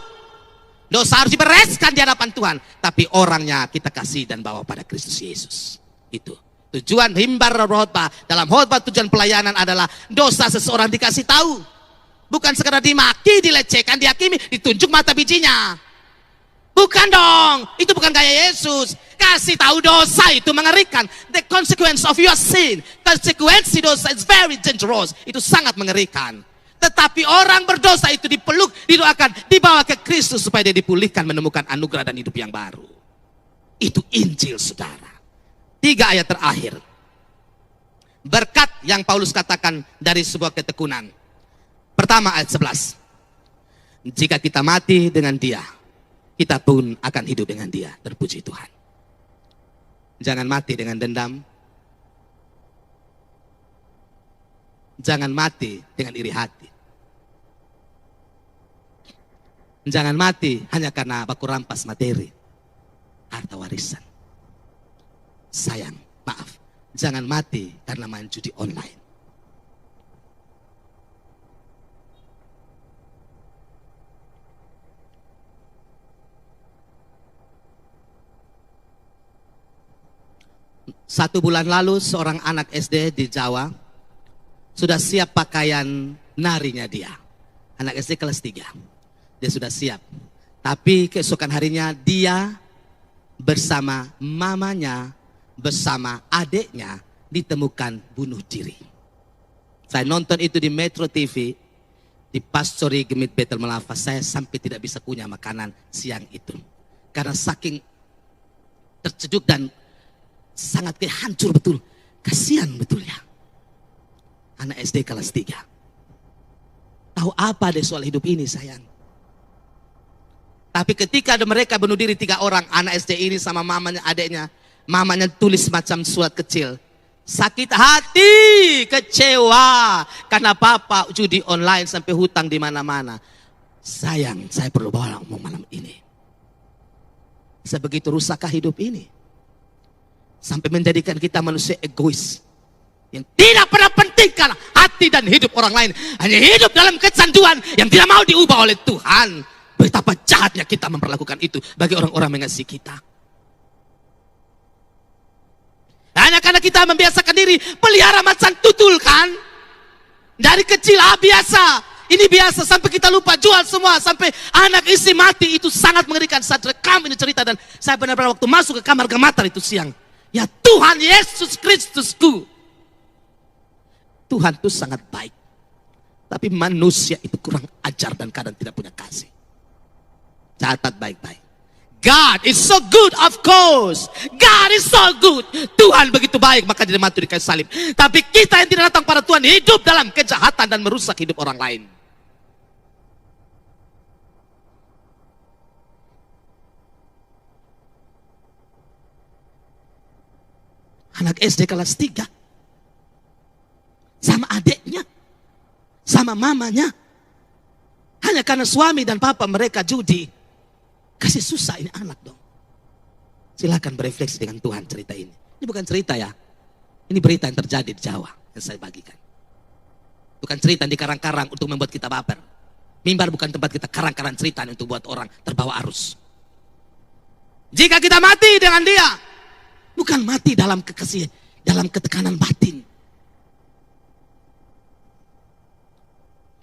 Dosa harus dibereskan di hadapan Tuhan. Tapi orangnya kita kasih dan bawa pada Kristus Yesus. Itu. Tujuan himbar khotbah. Dalam khotbah tujuan pelayanan adalah dosa seseorang dikasih tahu. Bukan sekadar dimaki, dilecehkan, dihakimi, ditunjuk mata bijinya. Bukan dong, itu bukan gaya Yesus. Kasih tahu dosa itu mengerikan. The consequence of your sin. Konsekuensi dosa is very dangerous. Itu sangat mengerikan. Tetapi orang berdosa itu dipeluk, didoakan, dibawa ke Kristus supaya dia dipulihkan, menemukan anugerah dan hidup yang baru. Itu Injil, saudara. 3 ayat terakhir. Berkat yang Paulus katakan dari sebuah ketekunan. Pertama ayat 11. Jika kita mati dengan dia, kita pun akan hidup dengan dia. Terpuji Tuhan. Jangan mati dengan dendam. Jangan mati dengan iri hati. Jangan mati hanya karena baku rampas materi, harta warisan. Sayang, maaf. Jangan mati karena main judi online. Satu bulan lalu seorang anak SD di Jawa sudah siap pakaian narinya dia. Anak SD kelas 3. Dia sudah siap. Tapi keesokan harinya dia bersama mamanya, bersama adiknya ditemukan bunuh diri. Saya nonton itu di Metro TV, di Pastori Gemit Betel Melava. Saya sampai tidak bisa punya makanan siang itu. Karena saking terceduk dan sangat hancur betul. Kasihan betul ya. Anak SD kelas 3. Tahu apa deh soal hidup ini sayang. Tapi ketika ada mereka bunuh diri 3 orang. Anak SD ini sama mamanya, adiknya. Mamanya tulis macam surat kecil. Sakit hati, kecewa. Karena papa judi online sampai hutang di mana-mana. Sayang, saya perlu bawa ngomong malam ini. Sebegitu rusakkah hidup ini? Sampai menjadikan kita manusia egois. Yang tidak pernah pentingkan hati dan hidup orang lain. Hanya hidup dalam kecanduan yang tidak mau diubah oleh Tuhan. Betapa jahatnya kita memperlakukan itu bagi orang-orang mengasihi kita. Hanya karena kita membiasakan diri pelihara macan tutul kan. Dari kecil biasa. Ini biasa sampai kita lupa jual semua. Sampai anak istri mati itu sangat mengerikan. Saat rekam ini cerita dan saya benar-benar waktu masuk ke kamar gematar itu siang. Ya Tuhan Yesus Kristusku. Tuhan itu sangat baik. Tapi manusia itu kurang ajar dan kadang tidak punya kasih. Catat baik-baik. God is so good, of course. God is so good. Tuhan begitu baik, maka dia mati di kayu salib. Tapi kita yang tidak datang pada Tuhan hidup dalam kejahatan dan merusak hidup orang lain. Anak SD kelas 3. Sama adiknya. Sama mamanya. Hanya karena suami dan papa mereka judi. Kasih susah ini anak dong. Silakan berefleksi dengan Tuhan cerita ini. Ini bukan cerita ya. Ini berita yang terjadi di Jawa. Yang saya bagikan. Bukan cerita yang dikarang-karang untuk membuat kita baper. Mimbar bukan tempat kita karang-karang cerita untuk buat orang terbawa arus. Jika kita mati dengan dia. Bukan mati dalam kekasih, dalam ketekanan batin.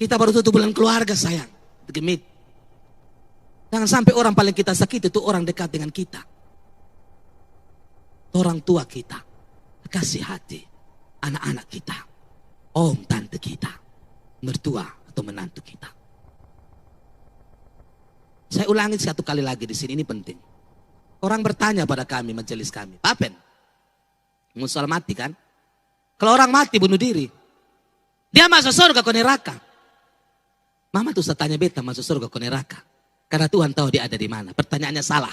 Kita baru 1 bulan keluarga sayang. Gemit. Jangan sampai orang paling kita sakit itu orang dekat dengan kita. Orang tua kita. Kasih hati. Anak-anak kita. Om, tante kita. Mertua atau menantu kita. Saya ulangi 1 kali lagi di sini, ini penting. Orang bertanya pada kami, majelis kami. Papen, soal mati kan? Kalau orang mati bunuh diri. Dia masuk surga ke neraka. Mama tuh tanya beta masuk surga ke neraka. Karena Tuhan tahu dia ada di mana. Pertanyaannya salah.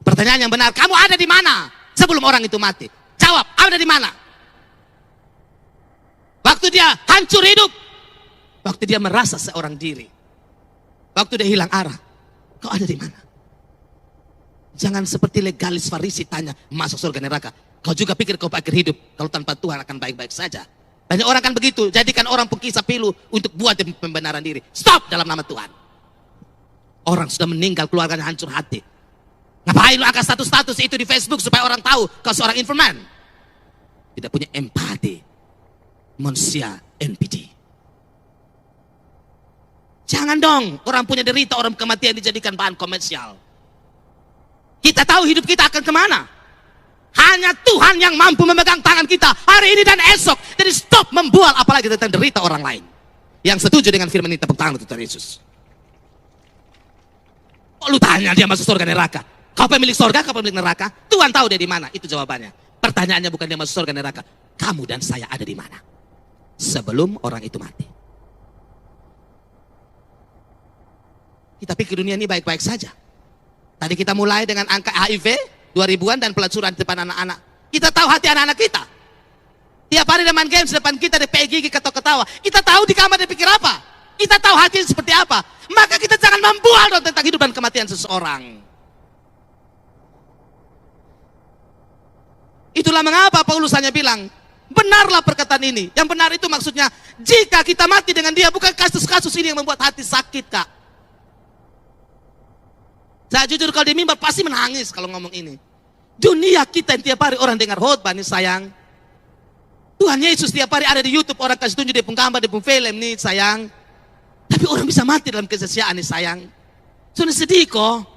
Pertanyaan yang benar, kamu ada di mana sebelum orang itu mati? Jawab, ada di mana? Waktu dia hancur hidup, waktu dia merasa seorang diri, waktu dia hilang arah, kau ada di mana? Jangan seperti legalis Farisi tanya, masuk surga neraka. Kau juga pikir kau akhir hidup, kalau tanpa Tuhan akan baik-baik saja. Banyak orang kan begitu, jadikan orang pengkisah pilu untuk buat pembenaran diri. Stop dalam nama Tuhan. Orang sudah meninggal, keluarganya hancur hati. Ngapain lu angkat status-status itu di Facebook supaya orang tahu kau seorang informan? Tidak punya empati. Manusia NPD. Jangan dong, orang punya derita, orang kematian dijadikan bahan komersial. Kita tahu hidup kita akan kemana. Hanya Tuhan yang mampu memegang tangan kita hari ini dan esok. Jadi stop membual apalagi tentang derita orang lain. Yang setuju dengan firman ini tepuk tangan untuk Tuhan Yesus. Kok lu tanya dia masuk surga neraka? Kau pemilik surga, kau pemilik neraka? Tuhan tahu dia di mana, itu jawabannya. Pertanyaannya bukan dia masuk surga neraka. Kamu dan saya ada di mana? Sebelum orang itu mati. Kita pikir dunia ini baik-baik saja. Tadi kita mulai dengan angka HIV 2000-an dan pelacuran di depan anak-anak. Kita tahu hati anak-anak kita. Tiap hari dia main games depan kita, dia gigi ketawa-ketawa. Kita tahu di kamar dia pikir apa. Kita tahu hatinya seperti apa. Maka kita jangan membual tentang hidup dan kematian seseorang. Itulah mengapa Paulus hanya bilang, benarlah perkataan ini. Yang benar itu maksudnya, jika kita mati dengan dia, bukan kasus-kasus ini yang membuat hati sakit, Kak. Saya jujur kalau di mimbar pasti menangis kalau ngomong ini. Dunia kita yang tiap hari orang dengar khotbah nih sayang. Tuhan Yesus tiap hari ada di YouTube, orang kasih tunjuk dia pun gambar, dia pun film nih sayang. Tapi orang bisa mati dalam kesia-siaan nih sayang. Sudah sedih kok.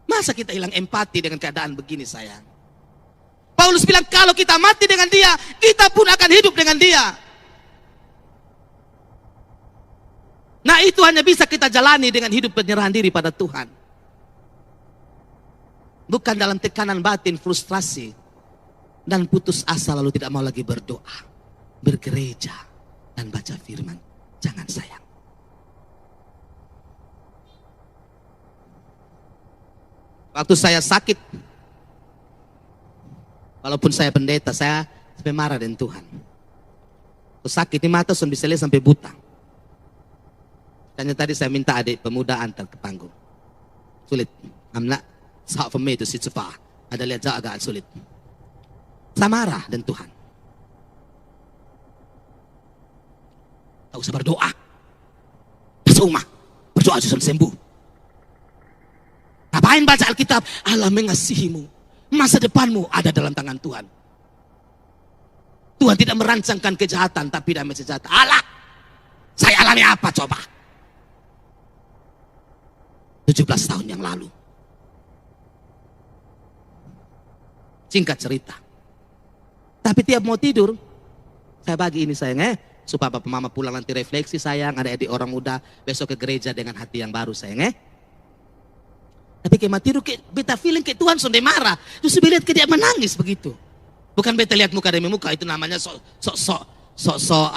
Masa kita hilang empati dengan keadaan begini sayang. Paulus bilang kalau kita mati dengan dia, kita pun akan hidup dengan dia. Nah itu hanya bisa kita jalani dengan hidup penyerahan diri pada Tuhan. Bukan dalam tekanan batin, frustrasi, dan putus asa lalu tidak mau lagi berdoa, bergereja, dan baca firman. Jangan sayang. Waktu saya sakit, walaupun saya pendeta, saya sampai marah dengan Tuhan. Waktu sakit di mata, saya bisa lihat sampai buta. Tanya tadi saya minta adik pemuda antar ke panggung. Sulit. It's hard for me to sit so far. Ada lihat jauh agak sulit. Saya marah dengan Tuhan. Tak usah berdoa. Masuk rumah. Berdoa justru sembuh. Ngapain baca Alkitab? Allah mengasihimu. Masa depanmu ada dalam tangan Tuhan. Tuhan tidak merancangkan kejahatan, tapi damai sejahtera. Allah, saya alami apa coba? 17 tahun yang lalu. Singkat cerita. Tapi tiap mau tidur, saya bagi ini sayang supaya bapak mama pulang nanti refleksi sayang, ada adik orang muda besok ke gereja dengan hati yang baru sayang Tapi kayak tidur kayak beta feeling kayak Tuhan sudah marah. Terus lihat ke dia menangis begitu. Bukan beta lihat muka demi muka, itu namanya sok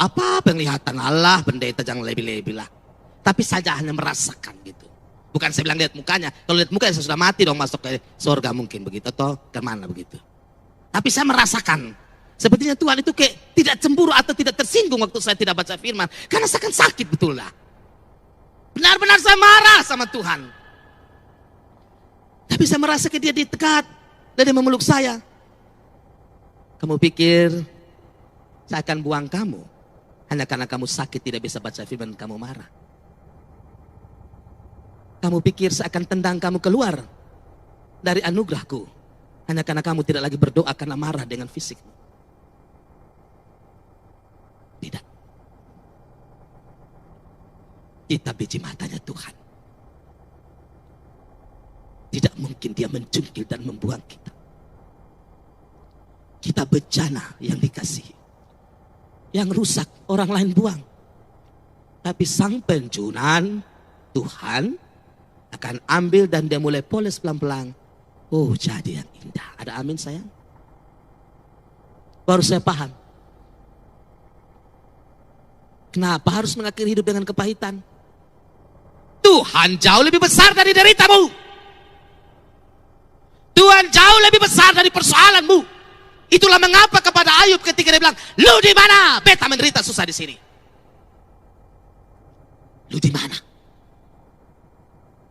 apa penglihatan Allah, pendeta jangan lebih-lebih lah. Tapi saja hanya merasakan gitu. Bukan saya bilang lihat mukanya. Kalau lihat mukanya saya sudah mati dong masuk ke surga mungkin begitu atau kemana begitu. Tapi saya merasakan sepertinya Tuhan itu kayak tidak cemburu atau tidak tersinggung waktu saya tidak baca firman. Karena saya kan sakit betul lah. Benar-benar saya marah sama Tuhan. Tapi saya merasa ke dia dekat dan dia memeluk saya. Kamu pikir saya akan buang kamu hanya karena kamu sakit tidak bisa baca firman kamu marah? Kamu pikir saya akan tendang kamu keluar dari anugerahku hanya karena kamu tidak lagi berdoa karena marah dengan fisikmu? Tidak. Kita biji matanya Tuhan. Tidak mungkin dia mencungkil dan membuang kita. Kita bejana yang dikasihi. Yang rusak orang lain buang. Tapi sang penjunan Tuhan akan ambil dan dia mulai poles pelan-pelan. Oh jadi yang indah. Ada amin sayang? Baru saya paham. Kenapa harus mengakhiri hidup dengan kepahitan? Tuhan jauh lebih besar dari deritamu. Tuhan jauh lebih besar dari persoalanmu. Itulah mengapa kepada Ayub ketika dia bilang, lu di mana? Beta menderita susah di sini. Lu di mana?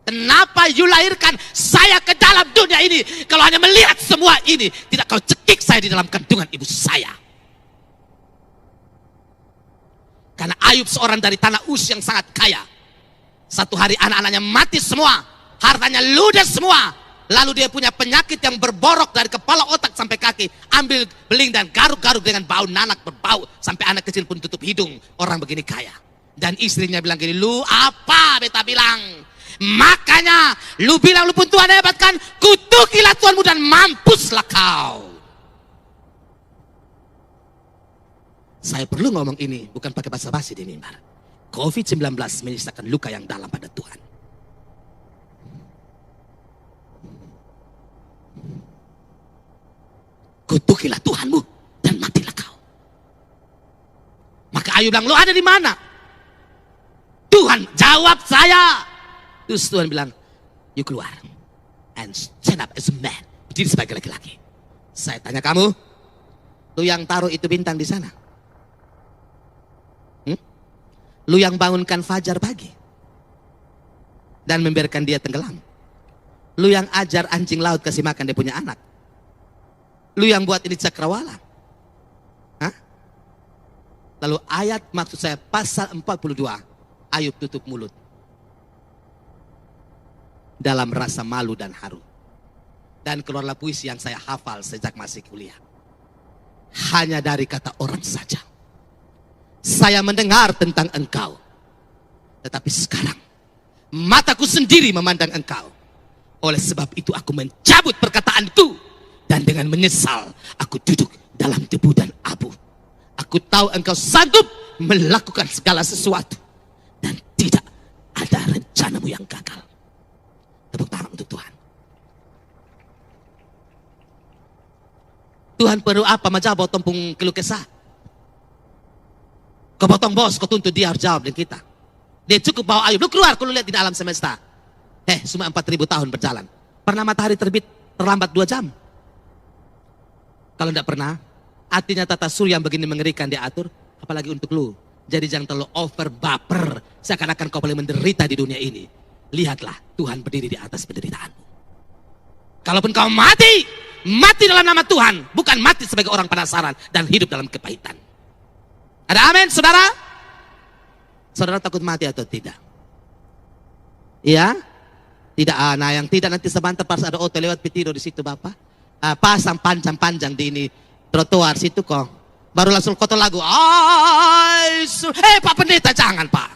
Kenapa you lahirkan saya ke dalam dunia ini? Kalau hanya melihat semua ini, tidak kau cekik saya di dalam kandungan ibu saya. Karena Ayub seorang dari tanah Uz yang sangat kaya. Satu hari anak-anaknya mati semua, hartanya ludes semua. Lalu dia punya penyakit yang berborok dari kepala otak sampai kaki. Ambil beling dan garuk-garuk dengan bau nanak berbau. Sampai anak kecil pun tutup hidung. Orang begini kaya. Dan istrinya bilang gini, lu apa? Beta bilang. Makanya lu bilang lu pun Tuhan hebat kan? Kutukilah Tuhanmu dan mampuslah kau. Saya perlu ngomong ini bukan pakai basa-basi di mimbar. COVID-19 menyisakan luka yang dalam pada Tuhan. Kutukilah Tuhanmu dan matilah kau. Maka Ayub bilang, lu ada di mana? Tuhan jawab saya. Terus Tuhan bilang, you keluar and stand up as a man. Berdiri sebagai laki-laki. Saya tanya kamu, lu yang taruh itu bintang di sana? Lu yang bangunkan fajar pagi dan membiarkan dia tenggelam? Lu yang ajar anjing laut kasih makan dia punya anak? Lu yang buat ini cakrawala? Hah? Lalu ayat maksud saya pasal 42, Ayub tutup mulut dalam rasa malu dan haru. Dan keluarlah puisi yang saya hafal sejak masih kuliah. Hanya dari kata orang saja saya mendengar tentang engkau, tetapi sekarang mataku sendiri memandang engkau. Oleh sebab itu aku mencabut perkataanku, dan dengan menyesal aku duduk dalam debu dan abu. Aku tahu engkau sanggup melakukan segala sesuatu, dan tidak ada rencanamu yang gagal. Tepuk tangan untuk Tuhan. Tuhan perlu apa? Majabo tompung kelu kesah. Kau potong bos, kau tuntut dia harus jawab dengan kita. Dia cukup bawa Ayub. Lu keluar, kalau lihat di alam semesta. Cuma 4.000 tahun berjalan. Pernah matahari terbit terlambat 2 jam? Kalau tidak pernah, artinya tata surya yang begini mengerikan diatur, apalagi untuk lu. Jadi jangan terlalu over baper, seakan-akan kau paling menderita di dunia ini. Lihatlah, Tuhan berdiri di atas penderitaanmu. Kalaupun kau mati, mati dalam nama Tuhan, bukan mati sebagai orang penasaran dan hidup dalam kepahitan. Ada amin, saudara? Saudara takut mati atau tidak? Iya? Tidak, nah yang tidak nanti sebentar pas ada auto lewat pitido di situ Bapak. Pasang panjang-panjang di ini trotoar situ kok. Baru langsung kotor lagu. Pak Pendeta jangan Pak.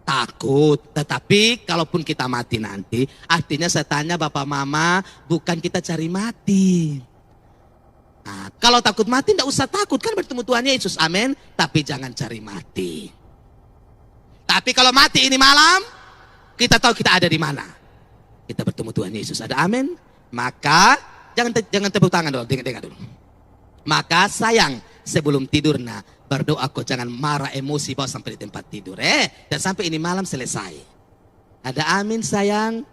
Takut, tetapi kalaupun kita mati nanti, artinya saya tanya Bapak Mama, bukan kita cari mati. Nah, kalau takut mati tidak usah takut, kan bertemu Tuhan Yesus, amin. Tapi jangan cari mati. Tapi kalau mati ini malam, kita tahu kita ada di mana. Kita bertemu Tuhan Yesus, ada amin. Maka jangan tepuk tangan dulu, dengar dulu. Maka sayang sebelum tidur berdoa kok jangan marah emosi bawa sampai di tempat tidur. Dan sampai ini malam selesai. Ada amin sayang.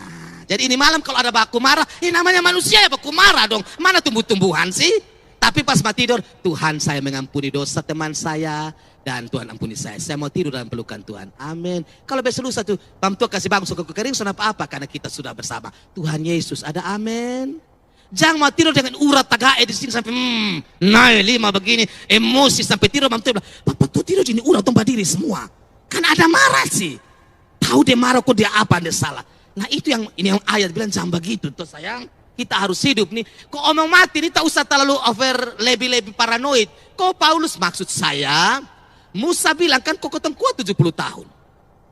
Nah, jadi ini malam kalau ada baku marah, namanya manusia ya baku marah dong. Mana tumbuh-tumbuhan sih? Tapi pas mau tidur, Tuhan saya mengampuni dosa teman saya dan Tuhan ampuni saya. Saya mau tidur dalam pelukan Tuhan. Amin. Kalau besok lusa tuh, Tuhan kasih bangsa ke kering, so apa? Karena kita sudah bersama. Tuhan Yesus, ada amin. Jangan mau tidur dengan urat tagae di sini sampai naik 5 begini, emosi sampai tidur. Tuhan bilang, Papa tuh tidur ini urat tempat diri semua. Kan ada marah sih. Tahu dia marah kok dia apa, dia salah. Nah itu yang ini yang ayat bilang jangan begitu tuh sayang. Kita harus hidup nih. Kok omong mati ini tak usah terlalu over lebih paranoid. Kok Paulus maksud saya, Musa bilang kan kok ketemu kuat 70 tahun.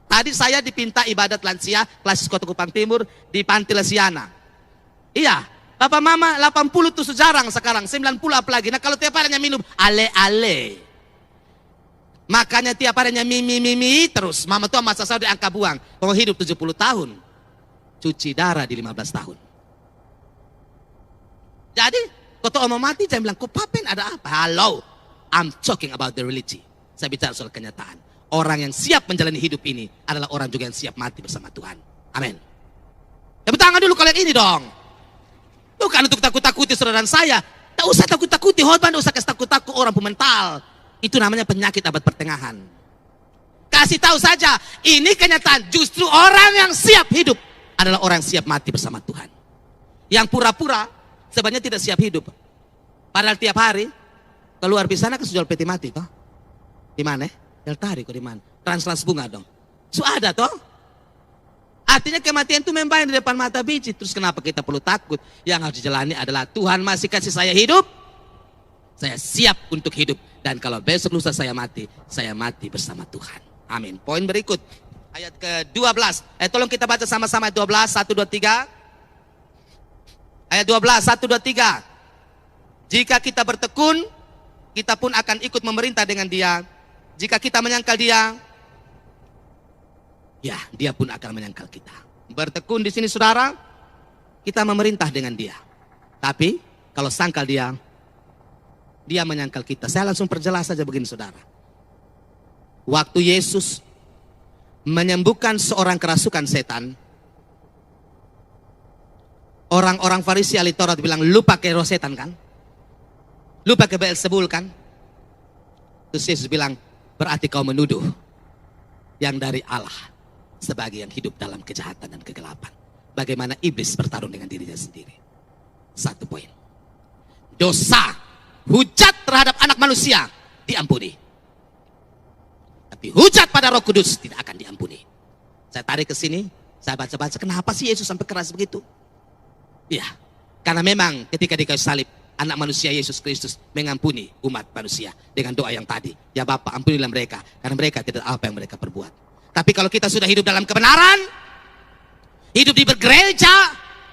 Tadi saya dipinta ibadat lansia Klasis Kota Kupang Timur di Panti Lesiana. Iya, Bapak Mama 80 tuh sejarang sekarang, 90 apalagi. Nah kalau tiap harinya minum ale-ale. Makanya tiap harinya mimi terus. Mama tuh masa saya diangka buang. Kalau hidup 70 tahun. Cuci darah di 15 tahun. Jadi, kota omong mati, saya bilang, kok papen ada apa? Halo, I'm talking about the reality. Saya bicara soal kenyataan. Orang yang siap menjalani hidup ini adalah orang juga yang siap mati bersama Tuhan. Amin. Tepuk tangan dulu kalau yang ini dong. Bukan untuk takut-takuti saudara dan saya. Tak usah takut-takuti khotbah, tak usah kasih takut-takut orang pemental. Itu namanya penyakit abad pertengahan. Kasih tahu saja, ini kenyataan. Justru orang yang siap hidup adalah orang yang siap mati bersama Tuhan. Yang pura-pura sebenarnya tidak siap hidup. Padahal tiap hari keluar di sana ke jual peti mati toh. Di mana? Del Tari kok di mana? Translas bunga dong. So ada toh. Artinya kematian itu membayang di depan mata biji. Terus kenapa kita perlu takut? Yang harus dijalani adalah Tuhan masih kasih saya hidup. Saya siap untuk hidup. Dan kalau besok lusa saya mati bersama Tuhan. Amin. Poin berikut. Ayat ke-12. Tolong kita baca sama-sama ayat 12. 1, 2, 3. Ayat 12. 1, 2, 3. Jika kita bertekun, kita pun akan ikut memerintah dengan dia. Jika kita menyangkal dia, ya, dia pun akan menyangkal kita. Bertekun di sini saudara, kita memerintah dengan dia. Tapi kalau sangkal dia, dia menyangkal kita. Saya langsung perjelas saja begini saudara. Waktu Yesus menyembuhkan seorang kerasukan setan, orang-orang Farisi ahli Taurat bilang, lu pakai roh setan kan? Lu pakai Beelzebul kan? Terus Yesus bilang, berarti kau menuduh yang dari Allah sebagai yang hidup dalam kejahatan dan kegelapan. Bagaimana iblis bertarung dengan dirinya sendiri. 1 poin. Dosa, hujat terhadap anak manusia diampuni. Tapi hujat pada Roh Kudus tidak akan diampuni. Saya tarik ke sini, saya baca-baca kenapa sih Yesus sampai keras begitu? Ya, karena memang ketika di kayu salib, anak manusia Yesus Kristus mengampuni umat manusia dengan doa yang tadi. Ya Bapa, ampunilah mereka, karena mereka tidak tahu apa yang mereka perbuat. Tapi kalau kita sudah hidup dalam kebenaran, hidup di bergereja,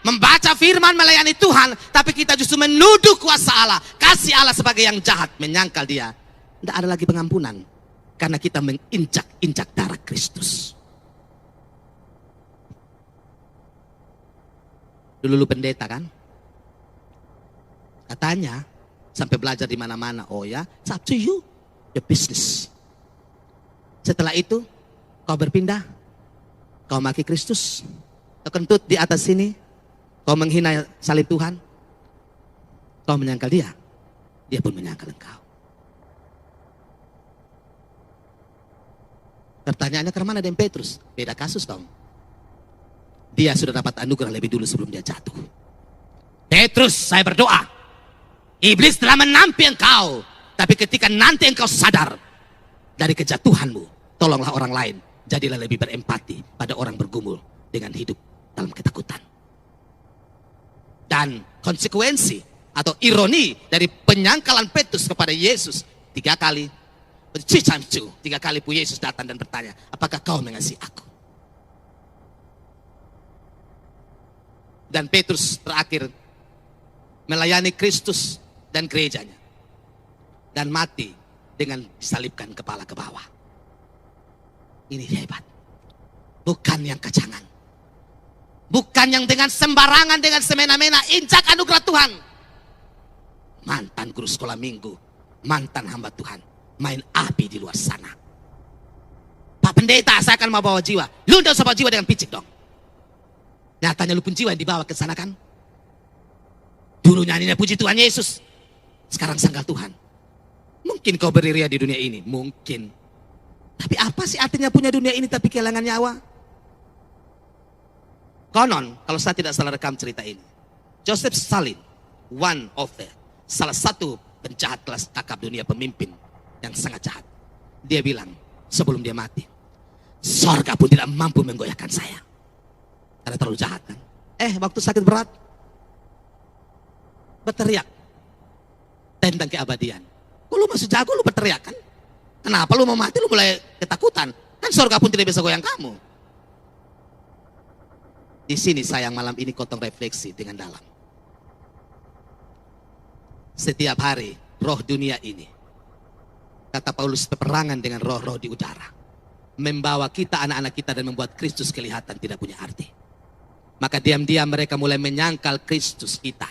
membaca firman, melayani Tuhan, tapi kita justru menuduh kuasa Allah, kasih Allah sebagai yang jahat, menyangkal dia, tidak ada lagi pengampunan. Karena kita menginjak-injak darah Kristus. Dulu pendeta kan? Katanya, sampai belajar di mana-mana. Oh ya, it's up to you, your business. Setelah itu, kau berpindah, kau maki Kristus, kau kentut di atas sini, kau menghina salib Tuhan, kau menyangkal dia, dia pun menyangkal engkau. Pertanyaannya ke mana dengan Petrus? Beda kasus dong. Dia sudah dapat anugerah lebih dulu sebelum dia jatuh. Petrus, saya berdoa, iblis telah menampi engkau, tapi ketika nanti engkau sadar dari kejatuhanmu, tolonglah orang lain. Jadilah lebih berempati pada orang bergumul dengan hidup dalam ketakutan. Dan konsekuensi atau ironi dari penyangkalan Petrus kepada Yesus 3 kali. 3 kali pun Yesus datang dan bertanya, apakah kau mengasihi aku? Dan Petrus terakhir melayani Kristus dan gerejanya. Dan mati dengan disalibkan kepala ke bawah. Ini hebat. Bukan yang kejangan. Bukan yang dengan sembarangan, dengan semena-mena, injak anugerah Tuhan. Mantan guru sekolah minggu, mantan hamba Tuhan, main api di luar sana. Pak pendeta, saya akan mau bawa jiwa. Lu tidak usah bawa jiwa dengan picik dong. Nyatanya lu pun jiwa yang dibawa ke sana kan. Dulu nyanyinya puji Tuhan Yesus, sekarang sangkal Tuhan. Mungkin kau beriria di dunia ini, mungkin. Tapi apa sih artinya punya dunia ini tapi kehilangan nyawa? Konon, kalau saya tidak salah rekam cerita ini, Joseph Stalin, salah satu penjahat kelas kakap dunia, pemimpin yang sangat jahat. Dia bilang sebelum dia mati, sorga pun tidak mampu menggoyahkan saya. Karena terlalu jahat kan. Waktu sakit berat, berteriak tentang keabadian. Kok lu masih jago lu berteriak kan? Kenapa lu mau mati lu mulai ketakutan? Kan sorga pun tidak bisa goyang kamu. Di sini sayang malam ini kotong refleksi dengan dalam. Setiap hari roh dunia ini, kata Paulus, peperangan dengan roh-roh di udara, membawa kita, anak-anak kita, dan membuat Kristus kelihatan tidak punya arti. Maka diam-diam mereka mulai menyangkal Kristus kita.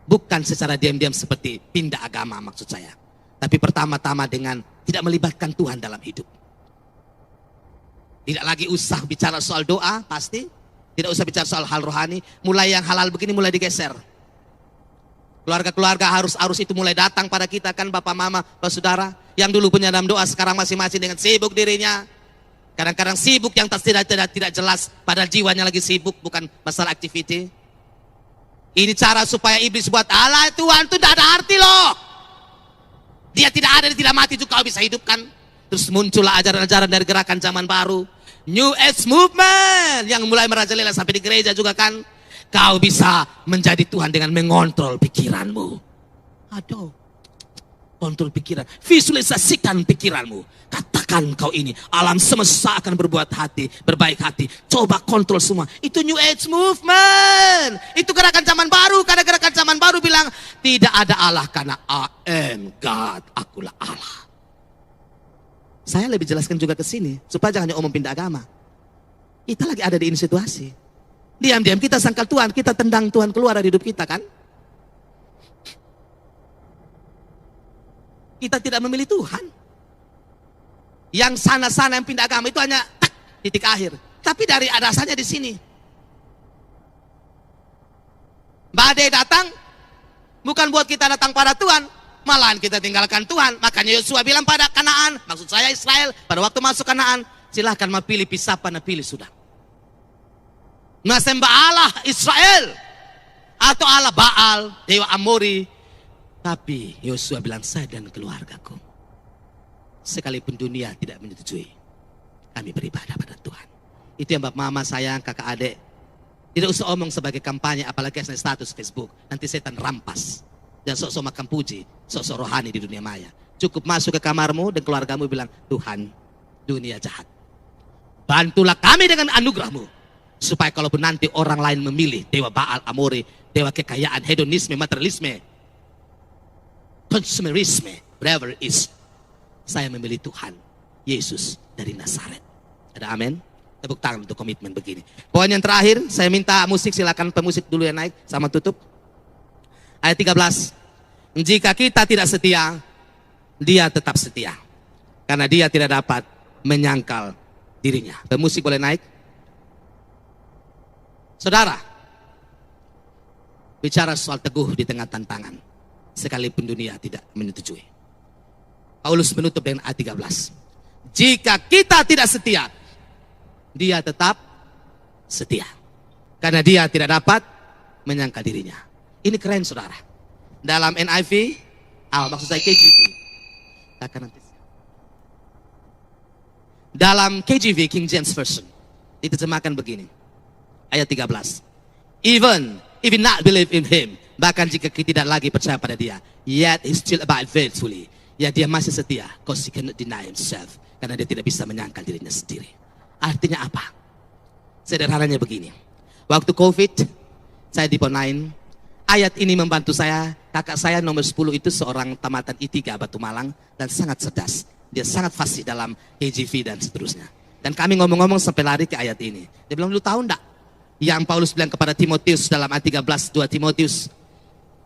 Bukan secara diam-diam seperti pindah agama maksud saya. Tapi pertama-tama dengan tidak melibatkan Tuhan dalam hidup. Tidak lagi usah bicara soal doa, pasti. Tidak usah bicara soal hal rohani, mulai yang halal begini mulai digeser. Keluarga-keluarga harus itu mulai datang pada kita kan, bapak mama, bapak saudara. Yang dulu punya dalam doa, sekarang masing-masing dengan sibuk dirinya. Kadang-kadang sibuk yang tidak jelas, padahal jiwanya lagi sibuk, bukan masalah activity. Ini cara supaya iblis buat, Allah Tuhan itu tidak ada arti loh. Dia tidak ada, dia tidak mati juga kau bisa hidupkan. Terus muncullah ajaran-ajaran dari gerakan zaman baru. New Age Movement yang mulai merajalela sampai di gereja juga kan. Kau bisa menjadi Tuhan dengan mengontrol pikiranmu. Aduh, kontrol pikiran, visualisasikan pikiranmu. Katakan kau ini, alam semesta akan berbuat hati, berbaik hati. Coba kontrol semua. Itu New Age Movement. Itu gerakan zaman baru. Karena gerakan zaman baru bilang, tidak ada Allah karena I am God, akulah Allah. Saya lebih jelaskan juga ke sini, supaya jangan hanya omong pindah agama. Kita lagi ada di ini situasi. Diam-diam kita sangkal Tuhan, kita tendang Tuhan keluar dari hidup kita kan. Kita tidak memilih Tuhan. Yang sana-sana yang pindah agama itu hanya titik akhir. Tapi dari dasarnya di sini. Badai datang, bukan buat kita datang pada Tuhan, malahan kita tinggalkan Tuhan. Makanya Yosua bilang pada Kanaan, maksud saya Israel, pada waktu masuk Kanaan, silahkan mau pilih siapa, pilih sudah. Nah, sembah Allah Israel atau Allah Baal, dewa Amori. Tapi Yosua bilang, saya dan keluargaku, sekalipun dunia tidak menyetujui, kami beribadah pada Tuhan. Itu yang bapak mama sayang, kakak adik. Tidak usah omong sebagai kampanye, apalagi status Facebook. Nanti setan rampas. Dan sok-sok makan puji, sok-sok rohani di dunia maya. Cukup masuk ke kamarmu dan keluargamu bilang, Tuhan, dunia jahat. Bantulah kami dengan anugerahmu. Supaya kalaupun nanti orang lain memilih dewa Baal, Amori, dewa kekayaan, hedonisme, materialisme, consumerisme, whatever it is, saya memilih Tuhan Yesus dari Nazaret. Ada amin? Tepuk tangan untuk komitmen begini. Poin yang terakhir, saya minta musik, silakan pemusik dulu yang naik, sama tutup. Ayat 13. Jika kita tidak setia, dia tetap setia. Karena dia tidak dapat menyangkal dirinya. Pemusik boleh naik. Saudara, bicara soal teguh di tengah tantangan, sekalipun dunia tidak menyetujui. Paulus menutup dengan ayat 13. Jika kita tidak setia, dia tetap setia. Karena dia tidak dapat menyangkal dirinya. Ini keren saudara. Dalam NIV, maksud saya KJV. Dalam KJV, King James Version, diterjemahkan begini. Ayat 13. Even if we not believe in him, bahkan jika kita tidak lagi percaya pada dia, yet he still abide faithfully. Ya, dia masih setia, because he cannot deny himself. Karena dia tidak bisa menyangkal dirinya sendiri. Artinya apa? Sederhananya begini. Waktu COVID, saya di Ponain, ayat ini membantu saya. Kakak saya nomor 10 itu seorang tamatan I3 Batu Malang, dan sangat cerdas. Dia sangat fasih dalam KJV dan seterusnya. Dan kami ngomong-ngomong sampai lari ke ayat ini. Dia bilang, lu tahu enggak? Yang Paulus bilang kepada Timotius dalam ayat 13, 2 Timotius.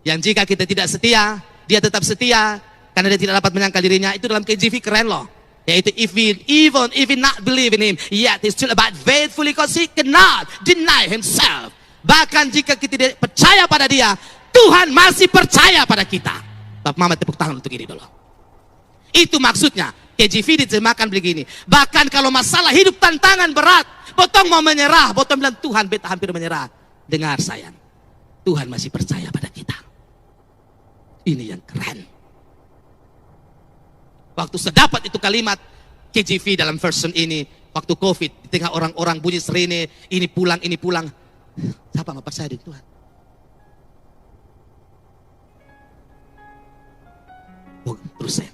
Yang jika kita tidak setia, dia tetap setia. Karena dia tidak dapat menyangkal dirinya. Itu dalam KJV keren loh. Yaitu even if we not believe in him, yet he still abide faithfully because he cannot deny himself. Bahkan jika kita tidak percaya pada dia, Tuhan masih percaya pada kita. Bapak mama tepuk tangan untuk ini dulu. Itu maksudnya. KJV diterjemahkan begini. Bahkan kalau masalah hidup tantangan berat, potong mau menyerah, potong bilang Tuhan beta hampir menyerah. Dengar sayang, Tuhan masih percaya pada kita. Ini yang keren. Waktu sedapat itu kalimat KJV dalam version ini, waktu COVID, di tengah orang-orang bunyi serene, ini pulang, siapa mau percaya dengan Tuhan? Terus saya,